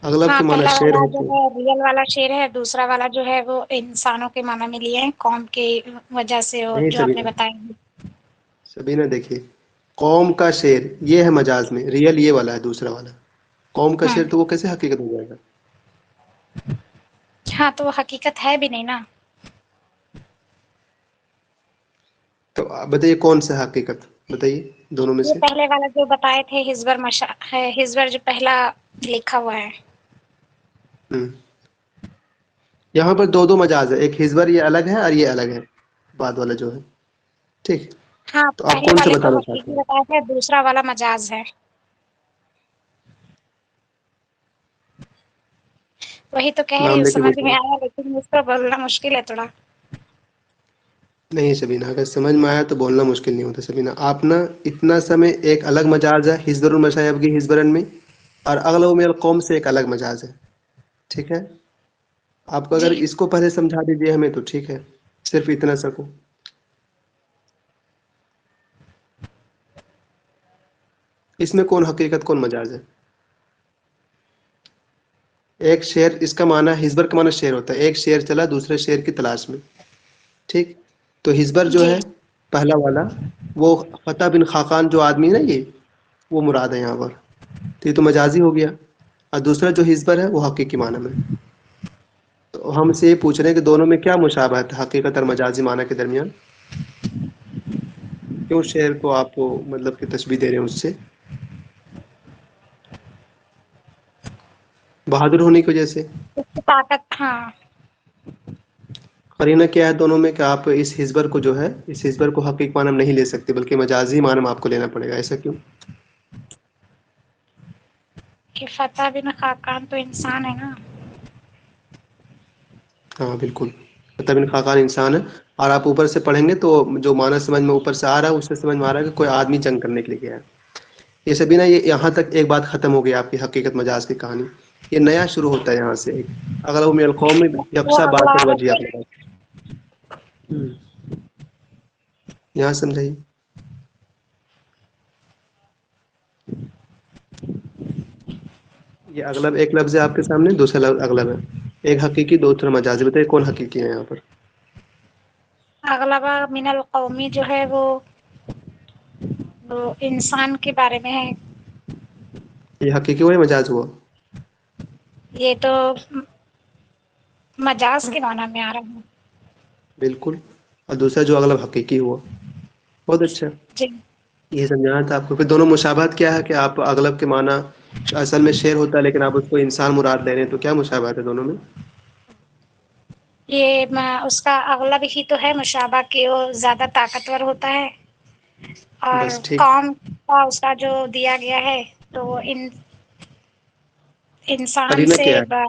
اغلب ہاں کے معنی پہلا شعر والا ہے جو تو ہے ریئل والا شعر ہے، دوسرا والا جو ہے وہ انسانوں کے معنی میں لیے ہیں قوم کی وجہ سے، اور نہیں جو آپ نے سبینہ، بتایا. سبینہ دیکھیے، قوم کا شعر یہ ہے مجاز میں، ریئل یہ والا ہے دوسرا والا. قوم کا شعر تو وہ کیسے حقیقت ہو جائے گا؟ ہاں تو وہ حقیقت ہے بھی نہیں نا. تو آپ بتائیے کون سا حقیقت، بتائیے دونوں میں یہ سے. پہلے والا جو بتائے تھے ہزبر جو پہلا لکھا ہوا ہے. ہوں. یہاں پر دو مجاز ہے، ایک حزبر یہ الگ ہے اور یہ الگ ہے بعد والا جو ہے، ٹھیک. ہاں تو آپ پہلے کون سا والے کو بتانا چاہتے حقیقی ہیں؟ بتایا تھا، دوسرا والا مجاز ہے. وہی تو کہہ رہی نام ہوں، لے کے سمجھ میں دیکھیے. آیا لیکن اس کو بولنا مشکل ہے تھوڑا. نہیں سبینہ، اگر سمجھ میں آیا تو بولنا مشکل نہیں ہوتا. سبینہ آپ نا اتنا سمے ایک الگ مجاز ہے حزبر المشائب کی حزبرن میں، اور اغلب من القوم سے ایک الگ مجاز ہے، ٹھیک ہے؟ آپ کو اگر جی اس کو پہلے سمجھا دیجیے ہمیں تو ٹھیک ہے، صرف اتنا سکو. اس میں کون حقیقت کون مجاز ہے؟ ایک شعر، اس کا معنی حزبر کا معنی شعر ہوتا ہے، ایک شعر چلا دوسرے شعر کی تلاش میں، ٹھیک. تو حزبر جو جی ہے پہلا والا، وہ فتح بن خاقان جو آدمی ہے نا، یہ وہ مراد ہے یہاں پر. تو یہ تو مجازی ہو گیا. اور دوسرا جو حزبر ہے وہ حقیقی معنی میں. تو ہم سے یہ پوچھ رہے ہیں کہ دونوں میں کیا مشابہت ہے حقیقت اور مجازی معنی کے درمیان؟ کیوں شعر کو آپ کو مطلب کہ تشبیہ دے رہے ہیں اس سے؟ بہادر ہونے کی وجہ سے. اس کی طاقت. ہاں قرینہ کیا ہے دونوں میں کہ آپ اس حزبر کو جو ہے، اس حزبر کو حقیقی معنی میں نہیں لے سکتے بلکہ مجازی معنی میں آپ کو لینا پڑے گا. ایسا کیوں؟ کہ فتح بن خاقان تو انسان ہے نا. ہاں بالکل، فتح بن خاقان انسان ہے. اور آپ اوپر سے پڑھیں گے تو جو معنی سمجھ میں اوپر سے آ رہا ہے اس سے سمجھ میں آ رہا ہے کہ کوئی آدمی جنگ کرنے کے لیے گیا ہے. یہ سبھی نا، یہ یہاں تک ایک بات ختم ہو گئی آپ کی حقیقت مجاز کی کہانی. یہ نیا شروع ہوتا ہے یہاں سے ایک اغلب من القوم میں وہ یکساں اگلا بات عرب وجہ ہے. اپنے پاس. یہاں سمجھائیے. یہ اغلب ایک لفظ ہے آپ کے سامنے، دوسرا لفظ اغلب ہے. ایک حقیقی دوسرا مجازی. بتائیے کون حقیقی ہے یہاں پر؟ اغلبہ من القومی جو ہے وہ انسان کے بارے میں ہے. یہ حقیقی ہوا یا مجاز ہوا؟ یہ تو مجاز کے معنی میں آ رہا ہے. بالکل. اور دوسرا جو اغلب حقیقی ہوا. بہت اچھا. جی یہ سمجھانا تھا آپ کو. پھر دونوں مشابہت کیا ہے کہ آپ اغلب کے معنی اصل میں شعر ہوتا ہے لیکن آپ اس کو انسان مراد لے رہے ہیں، تو کیا مشابہت ہے دونوں میں؟ یہ اس کا اغلب ہی تو ہے مشابہ کہ وہ زیادہ طاقتور ہوتا ہے، اور بس ٹھیک. قوم کا اس کا جو دیا گیا ہے تو وہ انسان قرینہ سے کیا ہے؟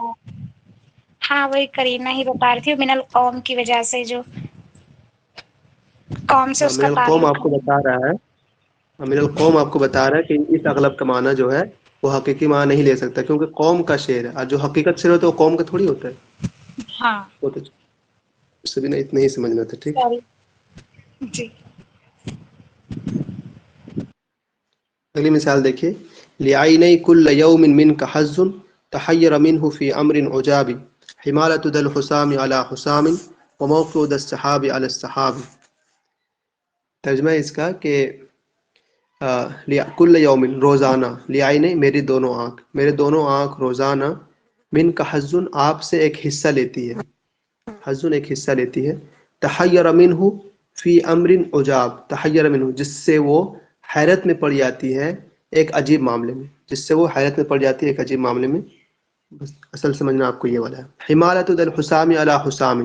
ہاں وہی کرینہ ہی بتا رہی تھی، من القوم کی وجہ سے جو قوم سے اس من کا القوم تعلق آپ کو بتا رہا ہے، من القوم آپ کو بتا رہا ہے کہ اس اغلب کا معنی جو ہے وہ حقیقی معنی نہیں لے سکتا، کیونکہ قوم کا شعر ہے، اور جو حقیقت شعر ہوتا ہے وہ قوم کا تھوڑی ہوتا ہے. ہاں وہ تو اس سے بھی اتنا ہی سمجھنا تھا. ٹھیک. سوری جی. اگلی مثال دیکھیے، لِعَيْنَيْ كُلَّ يَوْمٍ مِّنْكَ حَظٌّ تَحَيَّرَ مِنْهُ فِي أَمْرٍ عُجَابٍ حِمَالَةُ ذَا الْحُسَامِ عَلَى حُسَامٍ وَمَوْقِعُ ذَا السَّحَابِ عَلَى السَّحَابِ. ترجمہ اس کا کہ کل یومن روزانہ، لیائن میری دونوں آنکھ، میرے دونوں آنکھ روزانہ، من کا حزن آپ سے ایک حصہ لیتی ہے، حزن ایک حصہ لیتی ہے، تحیر منہ فی امر عجاب، تحیر منہ جس سے وہ حیرت میں پڑ جاتی ہے ایک عجیب معاملے میں، جس سے وہ حیرت میں پڑ جاتی ہے ایک عجیب معاملے میں. بس اصل سمجھنا آپ کو یہ والا ہے. حمالۃ ذی الحسام علی حسام،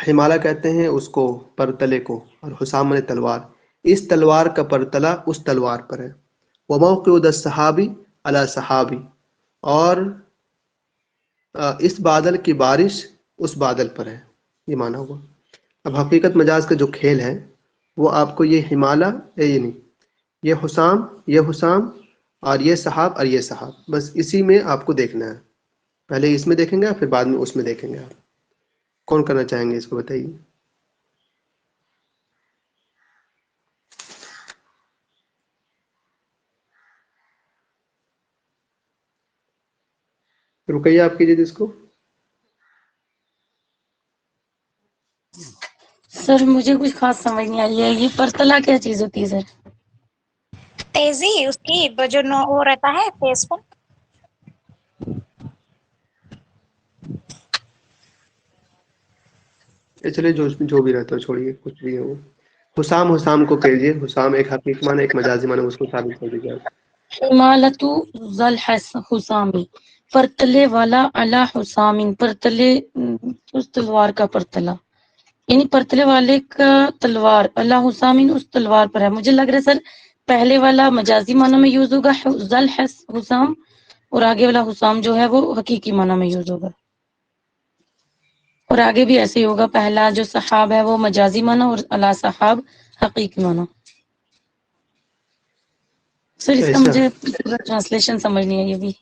حمالہ کہتے ہیں اس کو پرتلے کو، اور حسام نے تلوار، اس تلوار کا پرتلا اس تلوار پر ہے. وموقع ذا الصحابی علی صحابی، اور اس بادل کی بارش اس بادل پر ہے، یہ معنی ہوا. اب حقیقت مجاز کا جو کھیل ہے وہ آپ کو یہ حمالہ یہ نہیں، یہ حسام اور یہ صحاب اور یہ صحاب، بس اسی میں آپ کو دیکھنا ہے. پہلے اس میں دیکھیں گے پھر بعد میں اس میں دیکھیں گے. آپ کون کرنا چاہیں گے اس کو بتائیے؟ رکیے آپ کیجیے اس کو. سر مجھے کچھ خاص سمجھ نہیں آئی ہے، یہ پرتلا کیا چیز ہوتی ہے سر؟ تیزی اس کی جو وہ رہتا ہے تیز پر. چلے جو بھی رہتا ہے چھوڑیے، کچھ بھی ہے وہ. حسام کو کہیے، حسام ایک حقیقی معنی ایک مجازی معنی، اس کو ثابت کر دیجیے آپ. حمالتو ذل حسامی، پرتلے والا، علی حسامین، پرتلے اس تلوار کا پرتلا، یعنی پرتلے والے کا تلوار، اللہ حسامین اس تلوار پر ہے. مجھے لگ رہا ہے سر پہلے والا مجازی معنی میں یوز ہوگا ذل حسام، اور آگے والا حسام جو ہے وہ حقیقی معنی میں یوز ہوگا، اور آگے بھی ایسے ہی ہوگا، پہلا جو صحاب ہے وہ مجازی معنی اور اللہ صحاب حقیقی معنی. سر اس کا ایسا مجھے ٹرانسلیشن سمجھ نہیں آئی ابھی.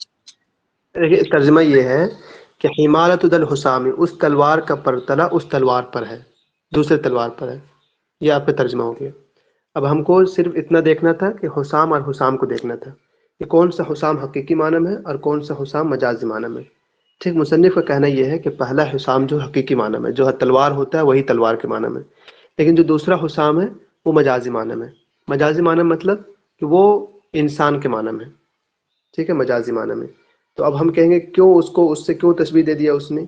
دیکھیے ترجمہ یہ ہے کہ حمالۃ ذی الحسام، اس تلوار کا پرتلا اس تلوار پر ہے، دوسرے تلوار پر ہے. یہ آپ کا ترجمہ ہو گیا. اب ہم کو صرف اتنا دیکھنا تھا کہ حسام اور حسام کو دیکھنا تھا کہ کون سا حسام حقیقی معنی میں ہے اور کون سا حسام مجازی معنی میں. ٹھیک. مصنف کا کہنا یہ ہے کہ پہلا حسام جو حقیقی معنی میں جو تلوار ہوتا ہے وہی تلوار کے معنی میں، لیکن جو دوسرا حسام ہے وہ مجازی معنی میں. مجازی معنی مطلب کہ وہ انسان کے معنی میں. ٹھیک ہے، مجازی معنی میں. تو اب ہم کہیں گے کیوں اس کو اس سے کیوں تشبیہ دے دیا اس نے؟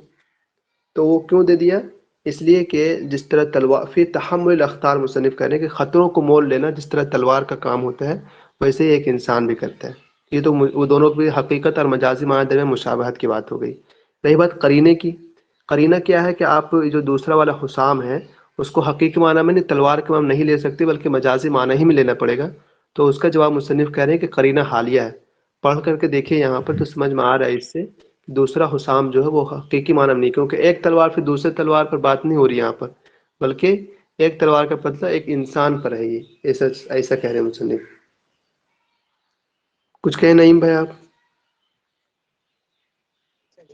تو وہ کیوں دے دیا؟ اس لیے کہ جس طرح تلوار فی تحمل الاخطار، مصنف کہہ رہے ہیں کہ خطروں کو مول لینا جس طرح تلوار کا کام ہوتا ہے ویسے ہی ایک انسان بھی کرتا ہے. یہ تو وہ دونوں کی حقیقت اور مجازی معنی درمیان مشابہت کی بات ہو گئی. رہی بات قرینے کی، قرینہ کیا ہے کہ آپ جو دوسرا والا حسام ہے اس کو حقیقی معنی میں نہیں، تلوار کے معنی نہیں لے سکتے بلکہ مجازی معنی ہی میں لینا پڑے گا. تو اس کا جواب مصنف کہہ رہے ہیں کہ قرینہ حالیہ ہے. پڑھ کر کے دیکھیے یہاں پر تو سمجھ میں آ رہا ہے اس سے دوسرا حسام جو ہے وہ حقیقی معنی میں نہیں، کیونکہ ایک تلوار پھر دوسرے تلوار پر بات نہیں ہو رہی یہاں پر، بلکہ ایک تلوار کا بدلہ ایک انسان پر ہے. یہ ایسا کہہ رہے ہیں مصنف. کچھ کہیں نعیم بھائی آپ؟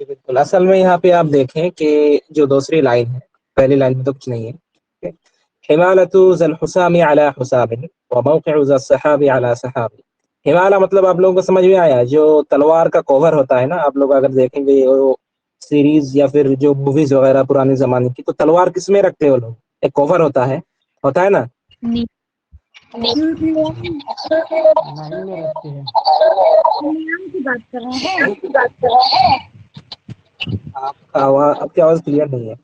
جی بالکل. اصل میں یہاں پہ آپ دیکھیں کہ جو دوسری لائن ہے، پہلی لائن میں تو کچھ نہیں ہے. حمالۃ ذی الحسام علی حسام وموقع ذی الصحاب علی صحاب. حمالہ مطلب آپ لوگوں کو سمجھ میں آیا، جو تلوار کا کوور ہوتا ہے نا، آپ لوگ اگر دیکھیں گے وہ سیریز یا پھر جو موویز وغیرہ پرانے زمانے کی، تو تلوار کس میں رکھتے ہیں وہ لوگ؟ ایک کوور ہوتا ہے نا. نہیں کی بات کر رہے ہیں. آپ کی آواز کلیئر نہیں ہے.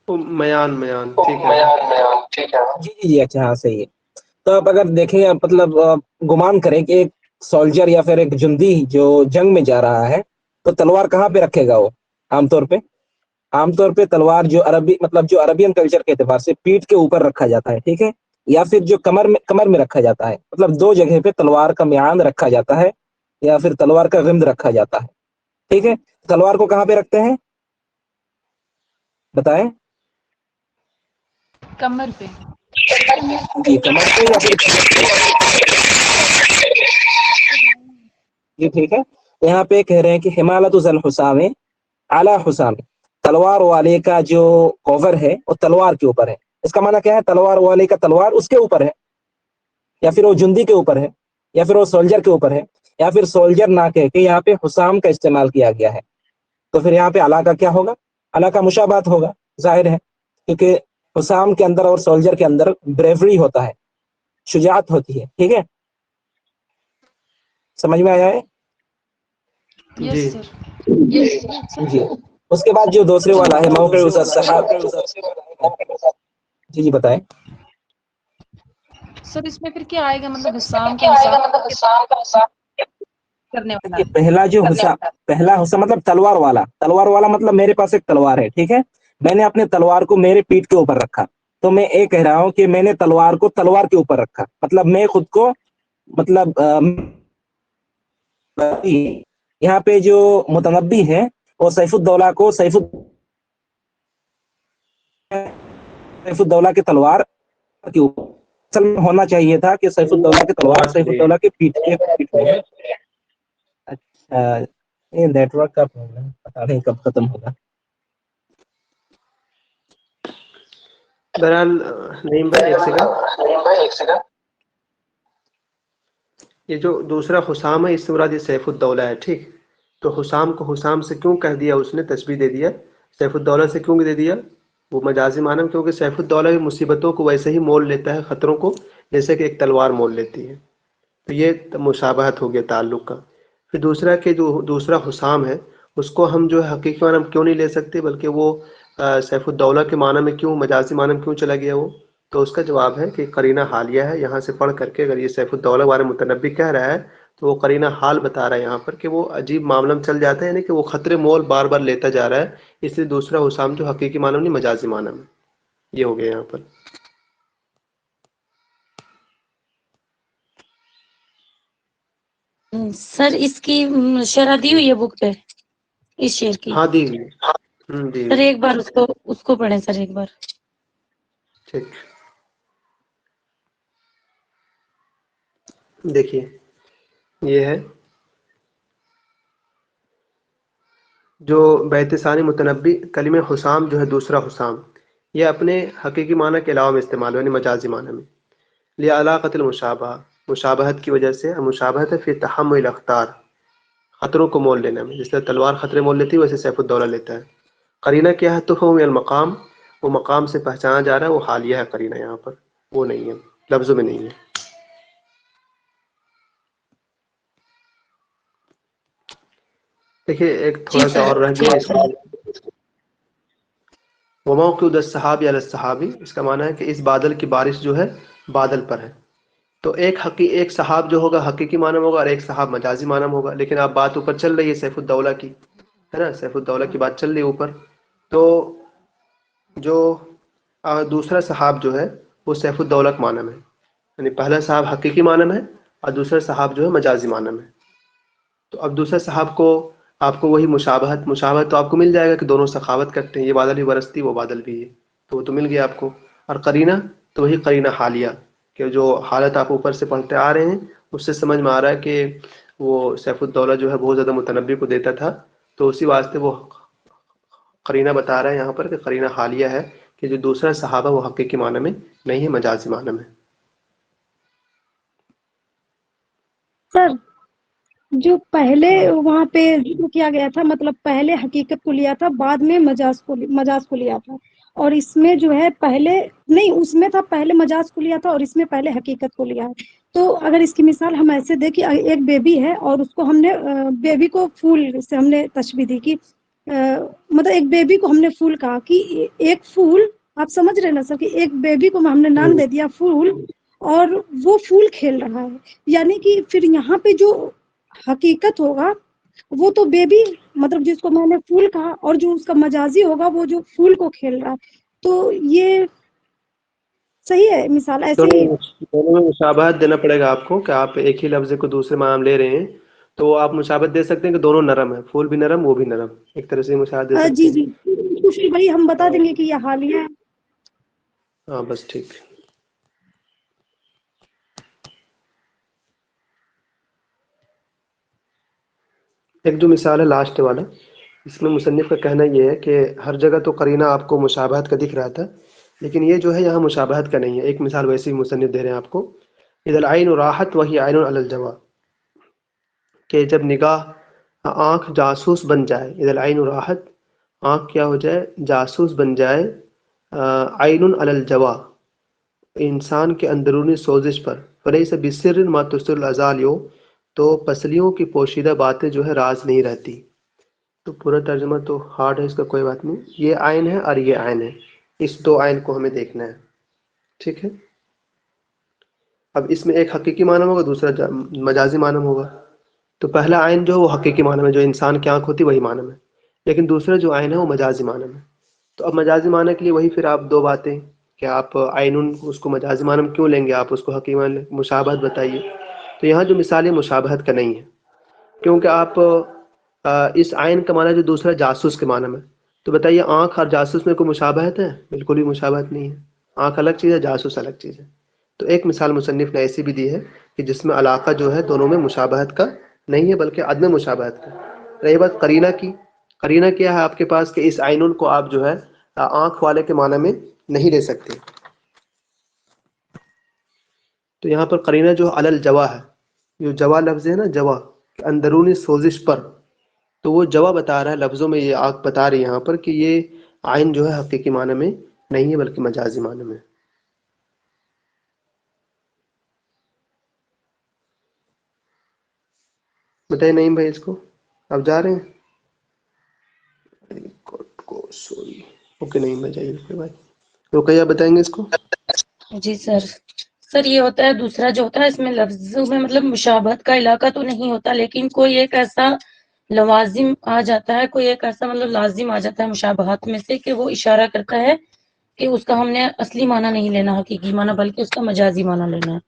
میان ٹھیک ہے. جی اچھا، ہاں صحیح ہے. تو آپ اگر دیکھیں مطلب گمان کریں کہ ایک سولجر یا پھر ایک جندی جو جنگ میں جا رہا ہے تو تلوار کہاں پہ رکھے گا وہ؟ عام طور پہ تلوار جو عربی مطلب جو عربین کلچر کے اعتبار سے پیٹھ کے اوپر رکھا جاتا ہے، ٹھیک ہے، یا پھر جو کمر میں رکھا جاتا ہے، مطلب دو جگہ پہ تلوار کا میعان رکھا جاتا ہے یا پھر تلوار کا غمد رکھا جاتا ہے، ٹھیک ہے۔ تلوار کو کہاں پہ رکھتے ہیں بتائیں؟ کمر پہ۔ جی کمر پہ یا پھر جی ٹھیک ہے۔ یہاں پہ کہہ رہے ہیں کہ حمالت ذی الحسام اعلی حسام، تلوار والے کا جو کوور ہے وہ تلوار کے اوپر ہے۔ اس کا معنی کیا ہے؟ تلوار والے کا تلوار اس کے اوپر ہے، یا پھر وہ جندی کے اوپر ہے، یا پھر وہ سولجر کے اوپر ہے، یا پھر سولجر نہ کہہ کے یہاں پہ حسام کا استعمال کیا گیا ہے، تو پھر یہاں پہ اعلیٰ کا کیا ہوگا؟ اعلیٰ کا مشابہت ہوگا، ظاہر ہے، کیونکہ حسام کے اندر اور سولجر کے اندر بریوری ہوتا ہے، شجاعت ہوتی ہے، ٹھیک ہے، سمجھ میں آیا ہے؟ یس جی سر۔ جی۔ اس کے بعد جو دوسرے والا ہے موقع الصحاب، جی بتائیں۔ سر اس میں پھر کیا آئے گا، مطلب حسام کا حسام کرنے والا؟ کہ پہلا حسام مطلب تلوار والا مطلب میرے پاس ایک تلوار ہے، ٹھیک ہے، میں نے اپنے تلوار کو میرے پیٹھ کے اوپر رکھا، تو میں یہ کہہ رہا ہوں کہ میں نے تلوار کو تلوار کے اوپر رکھا، مطلب میں خود کو مطلب یہاں پہ جو متنبی ہے وہ سیف الدولہ کو سیف الدولہ کے تلوار کے اوپر، اصل میں ہونا چاہیے تھا کہ سیف الدولہ کے تلوار سیف الدولہ کے پیٹھ میں۔ اچھا، یہ نیٹ ورک کا پرابلم، پتہ نہیں کب ختم ہوگا۔ بہرحال نعیم بھائی ایک سیکنڈ، یہ جو دوسرا حسام ہے اس سے مراد یہ سیف الدولہ ہے، ٹھیک، تو حسام کو حسام سے کیوں کہہ دیا اس نے، تشبیہ دے دیا، سیف الدولہ سے کیوں دے دیا؟ وہ مجازی معنی میں، کیونکہ سیف الدولہ بھی مصیبتوں کو ویسے ہی مول لیتا ہے، خطروں کو، جیسے کہ ایک تلوار مول لیتی ہے، تو یہ مشابہت ہو گیا تعلق کا۔ پھر دوسرا کہ جو دوسرا حسام ہے اس کو ہم جو ہے حقیقی معنی میں کیوں نہیں لے سکتے، بلکہ وہ سیف الدولہ کے معنی میں کیوں، مجازی معنی میں کیوں چلا گیا وہ؟ تو اس کا جواب ہے کہ قرینہ حالیہ ہے، یہاں سے پڑھ کر کے اگر یہ سیف الدولہ بارے متنبی کہہ رہا ہے تو وہ قرینہ حال بتا رہا ہے یہاں پر کہ وہ عجیب معاملہ میں چل جاتا ہے، یعنی کہ وہ خطرے مول بار بار لیتا جا رہا ہے، اس لیے دوسرا حسام جو حقیقی معنی میں نہیں مجازی معنی میں، یہ ہو گیا یہاں پر۔ سر اس کی شرح دی ہوئی ہے بک پہ اس شعر کی؟ ہاں دی ہوئی، دی سر ہوئی، ایک بار اس کو پڑھیں سر ایک بار۔ ٹھیک، دیکھیے یہ ہے جو بیت ثانی متنبی، کلمہ حسام جو ہے دوسرا حسام، یہ اپنے حقیقی معنی کے علاوہ میں استعمال ہو، یعنی مجازی معنی میں، لعلاقۃ المشابہہ، مشابہت کی وجہ سے، مشابہت فی تحمل الاخطار، خطروں کو مول لینے میں، جس طرح تلوار خطرے مول لیتی ہے ویسے سیف الدولہ لیتا ہے۔ قرینہ کیا ہے؟ تفہم المقام، وہ مقام سے پہچانا جا رہا ہے، وہ حالیہ ہے قرینہ یہاں پر، وہ نہیں ہے، لفظوں میں نہیں ہے۔ دیکھیے ایک تھوڑا سا اور رہ گیا اس میں، وموقع الصحابی علی الصحابی، اس کا معنی ہے کہ اس بادل کی بارش جو ہے بادل پر ہے، تو ایک صحاب جو ہوگا حقیقی معنی میں ہوگا اور ایک صحاب مجازی معنی میں ہوگا، لیکن اب بات اوپر چل رہی ہے سیف الدولہ کی، ہے نا، سیف الدولہ کی بات چل رہی ہے اوپر، تو جو دوسرا صحاب جو ہے وہ سیف الدولہ کے معنی میں، یعنی پہلا صحاب حقیقی معنی میں اور دوسرا صحاب جو ہے مجازی معنی میں، تو اب دوسرے صحاب کو آپ کو وہی مشابہت تو آپ کو مل جائے گا کہ دونوں سخاوت کرتے ہیں، یہ بادل بھی برستی وہ بادل بھی ہے، تو وہ تو مل گیا آپ کو، اور قرینہ تو وہی قرینہ حالیہ، کہ جو حالت آپ اوپر سے پڑھتے آ رہے ہیں اس سے سمجھ میں آ رہا ہے کہ وہ سیف الدولہ جو ہے بہت زیادہ متنبی کو دیتا تھا، تو اسی واسطے وہ قرینہ بتا رہا ہے یہاں پر کہ قرینہ حالیہ ہے، کہ جو دوسرا صحابہ وہ حقیقی معنی میں نہیں ہے، مجازی معنی میں۔ سر جو پہلے وہاں پہ ذکر کیا گیا تھا، مطلب پہلے حقیقت کو لیا تھا، بعد میں مجاز کو لیا تھا، اور اس میں جو ہے پہلے نہیں، اس میں تھا پہلے مجاز کو لیا تھا اور اس میں پہلے حقیقت کو لیا ہے۔ تو اگر اس کی مثال ہم ایسے دیں کہ ایک بیبی ہے اور اس کو ہم نے بیبی کو پھول سے ہم نے تشبیہ دی کہ مطلب ایک بیبی کو ہم نے پھول کہا کہ ایک پھول، آپ سمجھ رہے نا سر، کہ ایک بیبی کو ہم نے نام دے دیا پھول اور وہ پھول کھیل رہا ہے، یعنی کہ پھر یہاں پہ جو حقیقت ہوگا وہ تو بیبی مطلب جس کو میں نے پھول کہا، اور جو اس کا مجازی ہوگا وہ جو پھول کو کھیل رہا ہے، تو یہ صحیح ہے مثال ایسے ہی. دونوں میں مشابہت دینا پڑے گا آپ کو، کہ آپ ایک ہی لفظ کو دوسرے معنی میں لے رہے ہیں تو آپ مشابہت دے سکتے ہیں کہ دونوں نرم ہیں، پھول بھی نرم وہ بھی نرم، ایک طرح سے مشابہت دے سکتے جی ہیں. تو پھر وہی ہم بتا دیں گے کہ یہ حالیہ ہے. ہاں بس ٹھیک. ایک جو مثال ہے لاسٹ والا، اس میں مصنف کا کہنا یہ ہے کہ ہر جگہ تو قرینہ آپ کو مشابہت کا دکھ رہا تھا، لیکن یہ جو ہے یہاں مشابہت کا نہیں ہے. ایک مثال ویسے ہی مصنف دے رہے ہیں آپ کو، اذا العین راحت وہی عین علی الجوا، کہ جب نگاہ آنکھ جاسوس بن جائے، اذا العین راحت آنکھ کیا ہو جائے، جاسوس بن جائے، عین علی الجوا انسان کے اندرونی سوزش پر، فلیس بسر ما تستر الازالیو تو پسلیوں کی پوشیدہ باتیں جو ہے راز نہیں رہتی. تو پورا ترجمہ تو ہارڈ ہے، اس کا کوئی بات نہیں. یہ عین ہے اور یہ عین ہے، اس دو عین کو ہمیں دیکھنا ہے. ٹھیک ہے. اب اس میں ایک حقیقی معنی ہوگا، دوسرا مجازی معنی ہوگا. تو پہلا عین جو ہے وہ حقیقی معنی میں، جو انسان کی آنکھ ہوتی ہے وہی معنی میں، لیکن دوسرا جو عین ہے وہ مجازی معنی میں. تو اب مجازی معنی کے لیے وہی پھر آپ دو باتیں، کہ آپ عین اس کو مجازی معنی میں کیوں لیں گے، آپ اس کو حقیقی معنی مشابہت بتائیے. تو یہاں جو مثال ہے مشابہت کا نہیں ہے، کیونکہ آپ اس عین کا معنی جو دوسرا جاسوس کے معنی میں، تو بتائیے آنکھ اور جاسوس میں کوئی مشابہت ہے؟ بالکل بھی مشابہت نہیں ہے. آنکھ الگ چیز ہے، جاسوس الگ چیز ہے. تو ایک مثال مصنف نے ایسی بھی دی ہے کہ جس میں علاقہ جو ہے دونوں میں مشابہت کا نہیں ہے بلکہ عدم مشابہت کا. رہی بات قرینہ کی، قرینہ کیا ہے آپ کے پاس کہ اس عین کو آپ جو ہے آنکھ والے کے معنی میں نہیں لے سکتے. تو یہاں پر قرینہ جو علی الجوا ہے، جو جوا لفظ ہے نا، جوا اندرونی سوزش پر، تو وہ جوا بتا رہا ہے لفظوں میں، یہ آنکھ بتا رہی ہے یہاں پر کہ یہ عین جو ہے حقیقی معنی میں نہیں ہے بلکہ مجازی معنی میں. بتائیے نہیں بھائی، اس کو آپ جا رہے ہیں؟ سوری اوکے، نہیں میں جائیے کوئی بات. رقیہ بتائیں گے اس کو. جی سر یہ ہوتا ہے دوسرا جو ہوتا ہے اس میں لفظوں میں مطلب مشابہت کا علاقہ تو نہیں ہوتا، لیکن کوئی ایک ایسا لوازم آ جاتا ہے، کوئی ایک ایسا مطلب لازم آ جاتا ہے مشابہت میں سے کہ وہ اشارہ کرتا ہے کہ اس کا ہم نے اصلی معنی نہیں لینا حقیقی معنی، بلکہ اس کا مجازی معنی لینا ہے.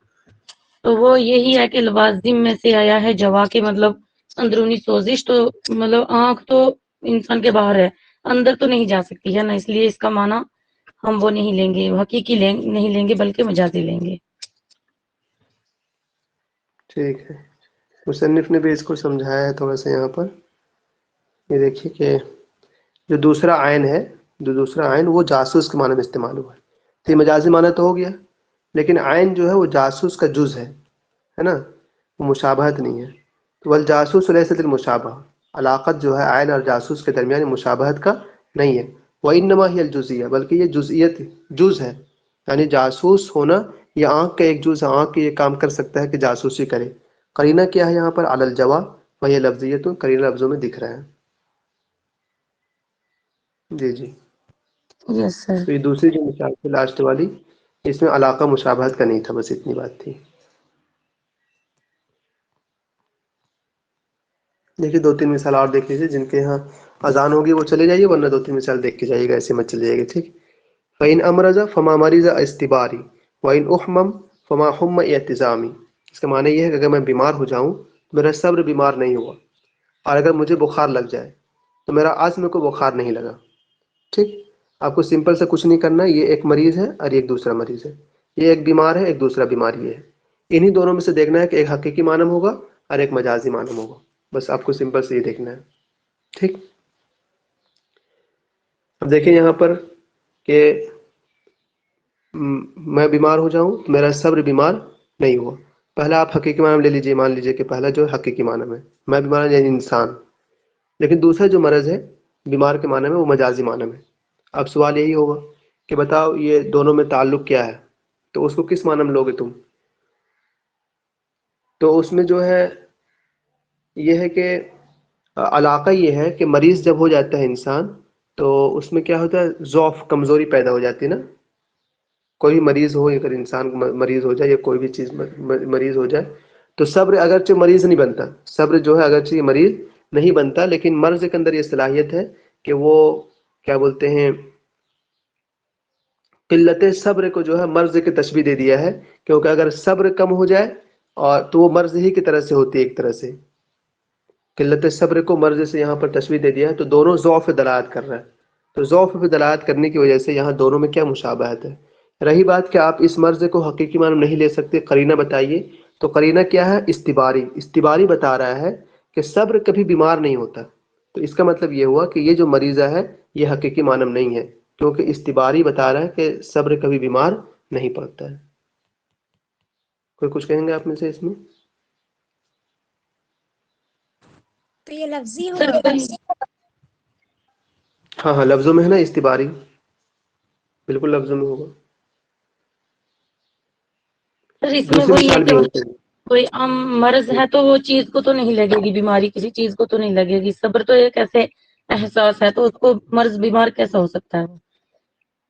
تو وہ یہی ہے کہ لوازم میں سے آیا ہے جوا کے مطلب اندرونی سوزش، تو مطلب آنکھ تو انسان کے باہر ہے، اندر تو نہیں جا سکتی ہے نا، اس لیے اس کا معنی ہم وہ نہیں لیں گے، حقیقی نہیں لیں گے بلکہ مجازی لیں گے. ٹھیک ہے. مصنف نے بھی اس کو سمجھایا ہے تھوڑا سا یہاں پر. یہ دیکھیے کہ جو دوسرا عین ہے، جو دوسرا عین وہ جاسوس کے معنی میں استعمال ہوا ہے. تو یہ مجازی معنی تو ہو گیا، لیکن عین جو ہے وہ جاسوس کا جز ہے نا، وہ مشابہت نہیں ہے. تو والجاسوس لیست المشابہ، علاقت جو ہے عین اور جاسوس کے درمیان مشابہت کا نہیں ہے. وانما ہی الجزیہ، بلکہ یہ جزئیت جز ہے، یعنی جاسوس ہونا یہ آنکھ کا ایک جز ہے، آنکھ یہ کام کر سکتا ہے کہ جاسوسی کرے. قرینہ کیا ہے یہاں پر علی الجوا، وہی لفظیت قرینہ لفظوں میں دکھ رہا ہے. جی جی. یس سر. تو یہ دوسری جو مثال تھی لاسٹ والی، اس میں علاقہ مشابہت کا نہیں تھا، بس اتنی بات تھی. دیکھیے دو تین مثال اور دیکھ لیجیے، جن کے یہاں اذان ہوگی وہ چلے جائیے، ورنہ دو تین مثال دیکھ کے جائیے گا، ایسے مت چلے جائیے گا. ٹھیک. فَإِنْ أَمْرَضَ فَمَا مَرِضَ اسْتِبَارِ وَإِنْ أُحْمَمْ فَمَا حُمَّ اعْتِزَامِ. اس کا معنی یہ ہے کہ اگر میں بیمار ہو جاؤں تو میرا صبر بیمار نہیں ہوا، اور اگر مجھے بخار لگ جائے تو میرا عزم کو بخار نہیں لگا. ٹھیک. آپ کو سمپل سے کچھ نہیں کرنا، یہ ایک مریض ہے اور ایک دوسرا مریض ہے، یہ ایک بیمار ہے ایک دوسرا بیمار یہ ہے. انہی دونوں میں سے دیکھنا ہے کہ ایک حقیقی معنی ہوگا اور ایک مجازی معنی ہوگا. بس آپ کو سمپل سے یہ دیکھنا ہے. ٹھیک. اب دیکھیں یہاں پر کہ میں بیمار ہو جاؤں تو میرا صبر بیمار نہیں ہوا. پہلا آپ حقیقی معنی میں لے لیجیے، مان لیجیے کہ پہلا جو ہے حقیقی معنی میں بیمار یعنی انسان، لیکن دوسرا جو مرض ہے بیمار کے معنی میں وہ مجازی معنی میں. اب سوال یہی ہوگا کہ بتاؤ یہ دونوں میں تعلق کیا ہے، تو اس کو کس معنی میں لوگے تم؟ تو اس میں جو ہے یہ ہے کہ علاقہ یہ ہے کہ مریض جب ہو جاتا ہے انسان تو اس میں کیا ہوتا ہے، ضعف کمزوری پیدا ہو جاتی ہے نا. کوئی مریض ہو، اگر انسان مریض ہو جائے یا کوئی بھی چیز مریض ہو جائے تو صبر اگرچہ مریض نہیں بنتا، صبر جو ہے اگرچہ یہ مریض نہیں بنتا، لیکن مرض کے اندر یہ صلاحیت ہے کہ وہ کیا بولتے ہیں قلت صبر کو جو ہے مرض کی تشبیہ دے دیا ہے، کیونکہ اگر صبر کم ہو جائے اور تو وہ مرض ہی کی طرح سے ہوتی ہے، ایک طرح سے قلت صبر کو مرض سے یہاں پر تشبیہ دے دیا ہے، تو دونوں ضعف دلالت کر رہا ہے. تو ضعف پہ دلالت کرنے کی وجہ سے یہاں دونوں میں کیا مشابہت ہے. رہی بات کہ آپ اس مرض کو حقیقی معنی نہیں لے سکتے، قرینہ بتائیے. تو قرینہ کیا ہے؟ استباری بتا رہا ہے کہ صبر کبھی بیمار نہیں ہوتا. تو اس کا مطلب یہ ہوا کہ یہ جو مریضہ ہے یہ حقیقی معنی نہیں ہے، کیونکہ استباری بتا رہا ہے کہ صبر کبھی بیمار نہیں پڑتا ہے. کوئی کچھ کہیں گے آپ میں سے اس میں؟ تو یہ لفظی سر ہوگا. ہاں لفظوں میں ہے نا استباری، بالکل لفظوں میں ہوگا. سر اس میں دوسری وہی ہے مثال کہ بھی ہوتی ہے. کوئی عام مرض ہے تو وہ چیز کو تو نہیں لگے گی، بیماری کسی چیز کو تو نہیں لگے گی. صبر تو ایک ایسے احساس ہے، تو اس کو مرض بیمار کیسا ہو سکتا ہے؟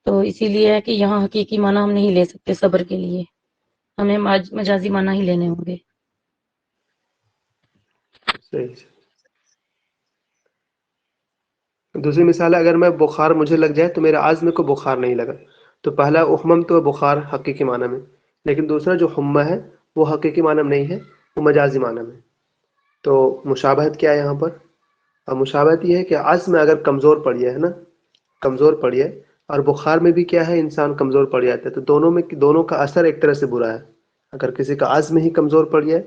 تو اسی لیے ہے کہ یہاں حقیقی معنی ہم نہیں لے سکتے صبر کے لیے، ہمیں مجازی معنی ہی لینے ہوں گے. صحیح. دوسری مثال ہے، اگر میں بخار مجھے لگ جائے تو میرے عزم کو بخار نہیں لگا. تو پہلا احمم تو بخار حقیقی معنی میں، لیکن دوسرا جو حمہ ہے وہ حقیقی معنی میں نہیں ہے، وہ مجازی معنی میں. تو مشابہت کیا ہے یہاں پر؟ اور مشابہت یہ ہے کہ عزم اگر کمزور پڑ جائے ہے نا، کمزور پڑ جائے، اور بخار میں بھی کیا ہے انسان کمزور پڑ جاتا ہے، تو دونوں کا اثر ایک طرح سے برا ہے. اگر کسی کا عزم ہی کمزور پڑ جائے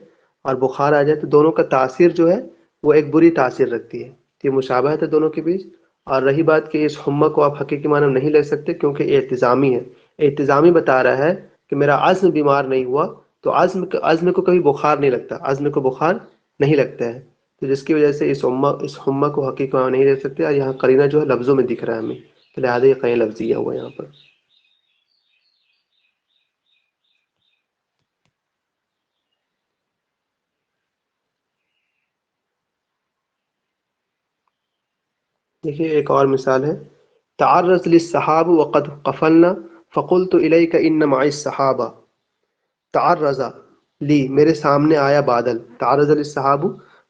اور بخار آ جائے تو دونوں کا تاثیر جو ہے وہ ایک بری تاثیر رکھتی ہے. یہ مشابہت ہے دونوں کے بیچ. اور رہی بات کہ اس حمہ کو آپ حقیقی معنی میں نہیں لے سکتے کیونکہ یہ التزامی ہے. التزامی بتا رہا ہے کہ میرا عزم بیمار نہیں ہوا، تو عزم کو کبھی بخار نہیں لگتا، عزم کو بخار نہیں لگتا ہے. تو جس کی وجہ سے اس حمہ کو حقیقی معنی نہیں لے سکتے. اور یہاں قرینہ جو ہے لفظوں میں دکھ رہا ہے ہمیں، تو لہٰذا یہ قرینہ لفظیہ ہوا یہاں پر. دیکھیے ایک اور مثال ہے، تعرض للسحاب وقد قفلنا فقلت الیک ان معی السحابہ. تعرض لی میرے سامنے آیا بادل، تعرض للسحاب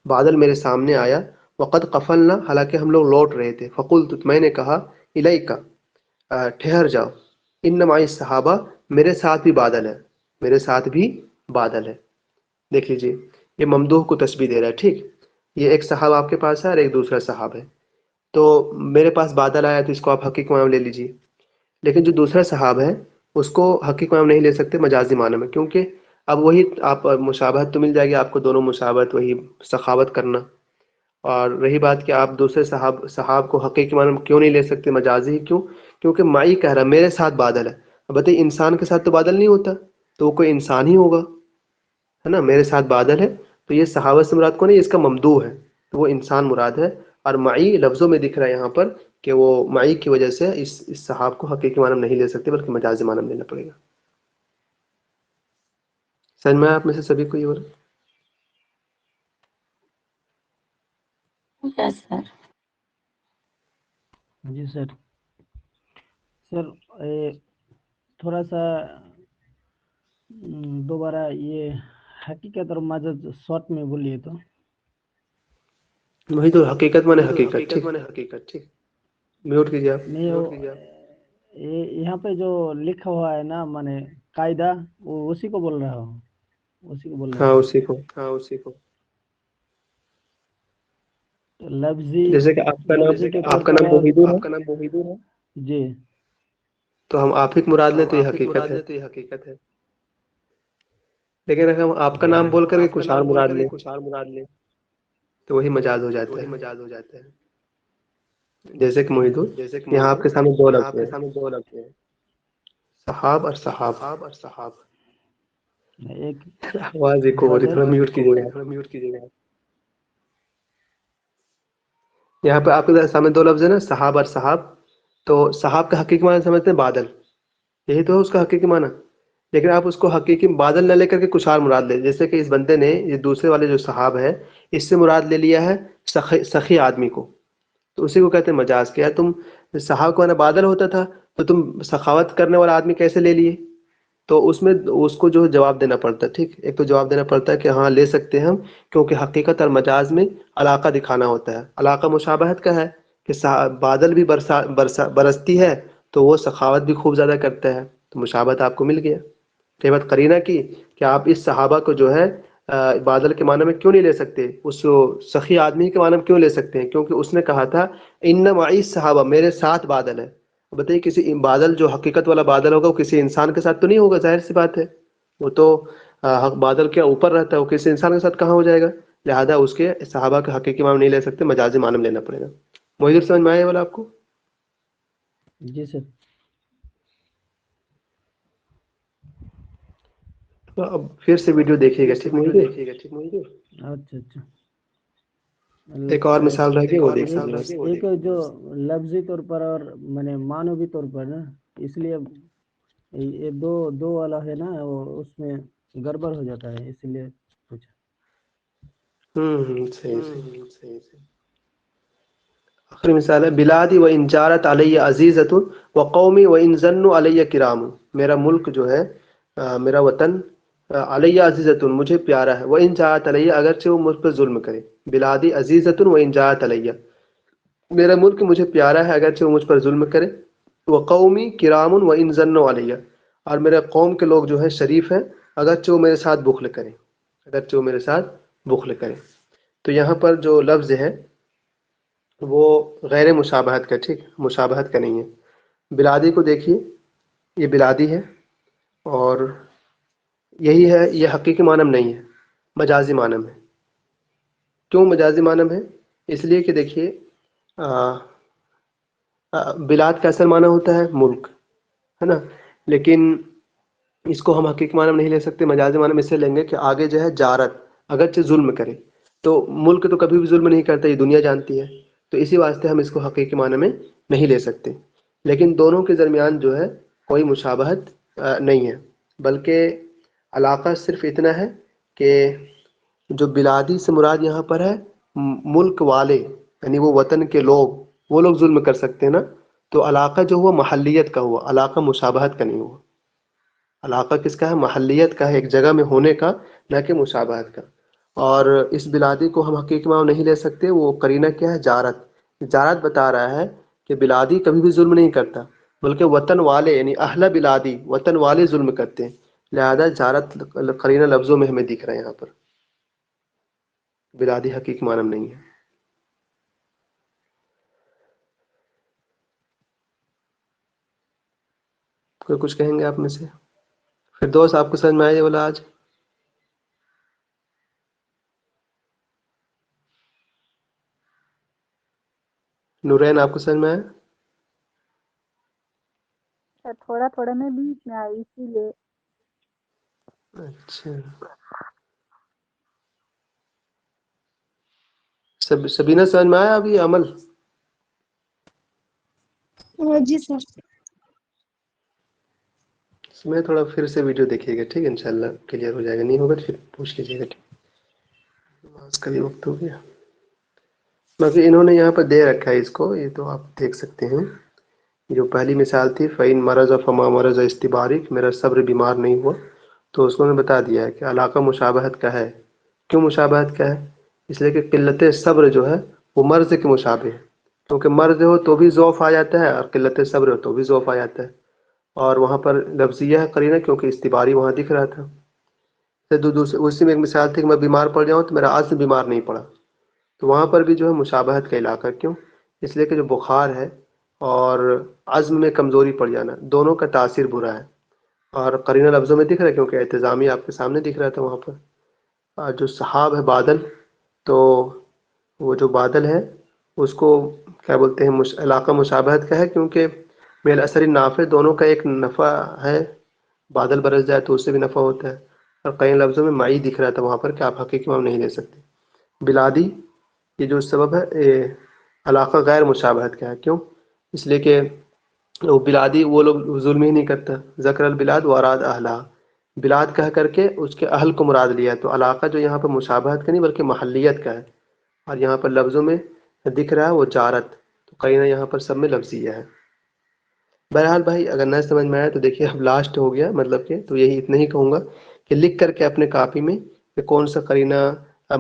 بادل میرے سامنے آیا، وقد قفلنا حالانکہ ہم لوگ لوٹ رہے تھے، فقلت میں نے کہا الیک ٹھہر جاؤ، ان معی السحابہ میرے ساتھ بھی بادل ہے، میرے ساتھ بھی بادل ہے. دیکھ لیجیے یہ ممدوح کو تشبیہ دے رہا ہے. ٹھیک، یہ ایک صحاب آپ کے پاس ہے اور ایک دوسرا صحاب ہے. تو میرے پاس بادل آیا تو اس کو آپ حقیقی معنی لے لیجیے، لیکن جو دوسرا صحاب ہے اس کو حقیقی معنی نہیں لے سکتے، مجازی معنی میں، کیونکہ اب وہی آپ مشابہت تو مل جائے گی آپ کو، دونوں مشابہت وہی سخاوت کرنا. اور رہی بات کہ آپ دوسرے صحاب کو حقیقی معنی میں کیوں نہیں لے سکتے، مجازی ہی کیوں؟ کیونکہ مائی کہہ رہا میرے ساتھ بادل ہے. اب بتائیے انسان کے ساتھ تو بادل نہیں ہوتا، تو وہ کوئی انسان ہی ہوگا ہے نا. میرے ساتھ بادل ہے تو یہ صحابت سے مراد کو نہیں، اس کا ممدوح ہے، تو وہ انسان مراد ہے. اور معی لفظوں میں دکھ رہا ہے یہاں پر کہ وہ معی کی وجہ سے اس صحاب کو حقیقی معنی میں نہیں لے سکتے بلکہ مجازی معنی میں لینا پڑے گا. سمجھ میں آپ میں سے سبھی کو یہ بول؟ یس سر. جی سر. سر تھوڑا سا دوبارہ یہ حقیقت اور مجاز شارٹ میں بولیے تو. وہی تو حقیقت مانے حقیقت. ٹھیک، میوٹ کیجیے آپ. نہیں یہاں پہ جو لکھا ہوا ہے نا مانے قاعدہ، وہ اسی کو بول رہا ہوں، اسی کو بول رہا ہاں ہوں. اسی کو لفظی جیسے کہ آپ کے طور کا پر نام موحدون ہے، جی. تو ہم آپ ہی کو مراد لیں تو یہ حقیقت ہے. لیکن اگر ہم آپ کا نام بول کر کے کچھ اور مراد لیں تو وہی مجاز ہو جاتا ہے. جیسے کہ موحدون، یہاں آپ کے سامنے دو لفظ ہیں، صحاب اور صحاب. ایک آواز ایک ہو رہی، تھوڑا میوٹ کیجیے گا. یہاں پہ آپ کے سامنے دو لفظ ہیں نا، صحاب اور صحاب. تو صحاب کا حقیقی معنی سمجھتے ہیں بادل، یہی تو ہے اس کا حقیقی معنی. لیکن آپ اس کو حقیقی بادل نہ لے کر کے کچھ اور مراد لیں. جیسے کہ اس بندے نے یہ دوسرے والے جو صحاب ہے اس سے مراد لے لیا ہے سخی آدمی کو، تو اسی کو کہتے ہیں مجاز. کیا تم صحاب کو بادل ہوتا تھا تو تم سخاوت کرنے والا آدمی کیسے لے لیے؟ تو اس میں اس کو جو ہے جواب دینا پڑتا ہے. ٹھیک، ایک تو جواب دینا پڑتا ہے کہ ہاں لے سکتے ہیں ہم، کیونکہ حقیقت اور مجاز میں علاقہ دکھانا ہوتا ہے. علاقہ مشابہت کا ہے کہ بادل بھی برستی ہے تو وہ سخاوت بھی خوب زیادہ کرتا ہے، تو مشابہت آپ کو مل گیا. یہ بات قرینہ کی کہ آپ اس صحابہ کو جو ہے بادل کے معنی میں کیوں نہیں لے سکتے، اس سخی آدمی کے معنی میں کیوں لے سکتے ہیں؟ کیونکہ اس نے کہا تھا ان معی صحابہ، میرے ساتھ بادل ہے. بتائیے کسی بادل جو حقیقت والا بادل ہوگا وہ کسی انسان کے ساتھ تو نہیں ہوگا، ظاہر سی بات ہے. وہ تو بادل کے اوپر رہتا ہے، وہ کسی انسان کے ساتھ کہاں ہو جائے گا؟ لہذا اس کے صحابہ کے حقیقی معنی نہیں لے سکتے، مجازی معنی لینا پڑے گا. محیط سمجھ میں آیا والا آپ کو؟ جی سر. تو اب پھر سے ویڈیو دیکھیے گا، ٹھیک محیط؟ اچھا اچھا. ایک اور مثال رہ گئی وہ دیکھیے ذرا. ایک جو لفظی طور پر اور معنوی طور پر نا، اس لیے یہ دو والا ہے نا، وہ اس میں گڑبڑ ہو جاتا ہے، اس لیے پوچھا. صحیح. آخری مثال ہے بلادی و انجارت علیہ عزیزۃ و قومی و انزن علیہ کرام. میرا ملک جو ہے، میرا وطن علیہ عزیزۃ مجھے پیارا ہے، وہ انجارت علیہ اگرچہ وہ مجھ پر ظلم کرے. بلادی عزیزۃ و انجارت علیہ، میرا ملک مجھے پیارا ہے اگرچہ وہ مجھ پر ظلم کرے. وہ قومی کرام و انزن علیہ، اور میرے قوم کے لوگ جو ہے شریف ہیں اگرچہ وہ میرے ساتھ بخل کریں، اگرچہ وہ میرے ساتھ بخل کریں. تو یہاں پر جو لفظ ہے وہ غیر مشابہت کا، ٹھیک، مشابہت کا نہیں ہے. بلادی کو دیکھیے، یہ بلادی ہے اور یہی ہے، یہ حقیقی معنی نہیں ہے، مجازی معنی ہے. کیوں مجازی معنی ہے؟ اس لیے کہ دیکھیے بلاد کا اصل معنی ہوتا ہے ملک، ہے نا، لیکن اس کو ہم حقیقی معنی میں نہیں لے سکتے، مجازی معنی میں اس سے لیں گے کہ آگے جو ہے جارت، اگرچہ ظلم کرے. تو ملک تو کبھی بھی ظلم نہیں کرتا، یہ دنیا جانتی ہے، تو اسی واسطے ہم اس کو حقیقی معنی میں نہیں لے سکتے. لیکن دونوں کے درمیان جو ہے کوئی مشابہت نہیں ہے، بلکہ علاقہ صرف اتنا ہے کہ جو بلادی سے مراد یہاں پر ہے ملک والے، یعنی وہ وطن کے لوگ، وہ لوگ ظلم کر سکتے ہیں نا. تو علاقہ جو ہوا محلیت کا ہوا، علاقہ مشابہت کا نہیں ہوا. علاقہ کس کا ہے؟ محلیت کا ہے، ایک جگہ میں ہونے کا، نہ کہ مشابہت کا. اور اس بلادی کو ہم حقیقی معنی نہیں لے سکتے. وہ قرینہ کیا ہے؟ جارت. جارت بتا رہا ہے کہ بلادی کبھی بھی ظلم نہیں کرتا، بلکہ وطن والے یعنی اہل بلادی، وطن والے ظلم کرتے ہیں. لہذا جارت قرینہ لفظوں میں ہمیں دکھ رہا ہے یہاں پر، بلادی حقیقی معنی نہیں ہے. کوئی کچھ کہیں گے آپ میں سے؟ پھر دوست آپ کو سمجھ میں آئے بولا آج؟ نورین آپ کو سمجھ میں آیا؟ تھوڑا تھوڑا میں بیچ میں آئی اسی لیے. اچھا. سبینہ سمجھ میں آیا ابھی عمل؟ جی سر. اس میں تھوڑا پھر سے ویڈیو دیکھیے گا، ٹھیک ہے، انشاءاللہ کلیئر ہو جائے گا. نہیں ہوگا تو پھر پوچھ لیجیے گا. نماز کا بھی وقت ہو گیا. باقی انہوں نے یہاں پر دے رکھا ہے اس کو، یہ تو آپ دیکھ سکتے ہیں. جو پہلی مثال تھی فَإِن مَرَضَ فَمَا مَرَضَ اسْتِبَارِک، میرا صبر بیمار نہیں ہوا، تو اس کو میں بتا دیا ہے کہ علاقہ مشابہت کا ہے. کیوں مشابہت کا ہے؟ اس لیے کہ قلت صبر جو ہے وہ مرض کے مشابہ ہے. کیونکہ مرض ہو تو بھی ضعف آ جاتا ہے، اور قلت صبر ہو تو بھی ضعف آ جاتا ہے. اور وہاں پر لفظیہ ہے قرینہ، کیونکہ استباری وہاں دکھ رہا تھا. اسی میں ایک مثال تھی کہ میں بیمار پڑ جاؤں تو میرا عزم بیمار نہیں پڑا، تو وہاں پر بھی جو ہے مشابہت کا علاقہ. کیوں؟ اس لیے کہ جو بخار ہے اور عزم میں کمزوری پڑ جانا، دونوں کا تاثیر برا ہے. اور قرینہ لفظوں میں دکھ رہا ہے کیونکہ اعتزامی آپ کے سامنے دکھ رہا تھا وہاں پر. جو سحاب ہے بادل، تو وہ جو بادل ہے اس کو کیا بولتے ہیں؟ علاقہ مشابہت کا ہے، کیونکہ میل اثر نافع دونوں کا ایک نفع ہے. بادل برس جائے تو اس سے بھی نفع ہوتا ہے. اور کئی لفظوں میں معی دکھ رہا تھا وہاں پر کہ آپ حقیقی معنی نہیں لے سکتے. بلادی یہ جو سبب ہے علاقہ غیر مشابہت کا ہے. کیوں؟ اس لیے کہ وہ بلادی وہ لوگ ظلم ہی نہیں کرتا. ذکر البلاد و اراد اہلہا، بلاد کہہ کر کے اس کے اہل کو مراد لیا ہے. تو علاقہ جو یہاں پر مشابہت کا نہیں بلکہ محلیت کا ہے. اور یہاں پر لفظوں میں دکھ رہا ہے وہ جارت، تو قرینہ یہاں پر سب میں لفظیہ ہے. بہرحال بھائی اگر نہ سمجھ میں آیا تو دیکھیے اب لاسٹ ہو گیا، مطلب کہ تو یہی اتنا ہی کہوں گا کہ لکھ کر کے اپنے کاپی میں کہ کون سا قرینہ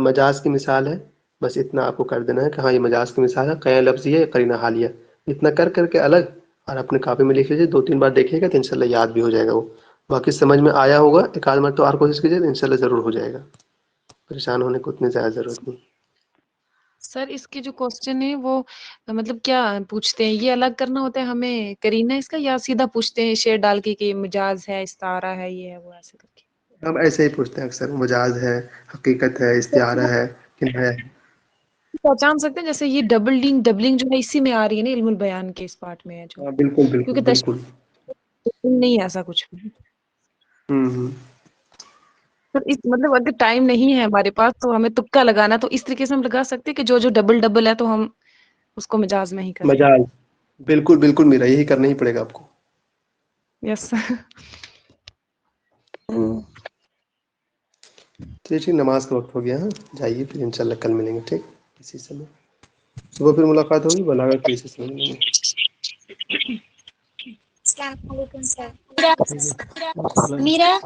مجاز کی مثال ہے، بس اتنا آپ کو کر دینا ہے کہ ہاں یہ مجاز کی مثال ہے، قرینہ لفظی ہے یا قرینہ حالیہ، اتنا کر کر کے الگ اور اپنے کاپی میں لکھ لیجیے، 2-3 بار دیکھیے گا تو انشاءاللہ یاد بھی ہو جائے گا وہ. باقی سمجھ میں آیا ہوگا ایک آدھ مرتبہ اور کوشش کیجیے تو انشاءاللہ ضرور ہو جائے گا، پریشان ہونے کو اتنی زیادہ ضرورت نہیں. سر اس کے جو کوسچن ہے وہ مطلب کیا پوچھتے ہیں، یہ الگ کرنا ہوتا ہے ہمیں کرینہ اس کا، یا سیدھا پوچھتے ہیں شعر ڈال کے کہ مجاز ہے، استعارہ ہے، یہ ہے وہ ایسے کر کے؟ ہم ایسے ہی پوچھتے ہیں اکثر، مجاز ہے، حقیقت ہے، استعارہ ہے، کنایہ ہے. پہچان سکتے ہیں جیسے یہ ڈبلنگ جو ہے اسی میں آ رہی ہے نا، علم البیان کے اس پارٹ میں ہے جو، ہاں بالکل بالکل کیونکہ بالکل. تشریح نہیں ہے ایسا کچھ بھی. ہوں. سر اس مطلب اگر ٹائم نہیں ہے ہمارے پاس تو ہمیں تکا لگانا، تو اس طریقے سے ہم لگا سکتے ہیں کہ جو جو ڈبل ہے تو ہم اس کو مجاز میں ہی کر دیں. مجاز بالکل بالکل میرا یہی کرنا ہی پڑے گا آپ کو. یس سر. ٹھیک، نماز کا وقت ہو گیا، ہاں جائیے پھر انشاءاللہ کل ملیں گے، ٹھیک اسی سمے صبح پھر ملاقات ہوگی، بلاغت کے اسی سمے ملیں گے. السلام علیکم سر. ٹھیک ہے. السلام. میرا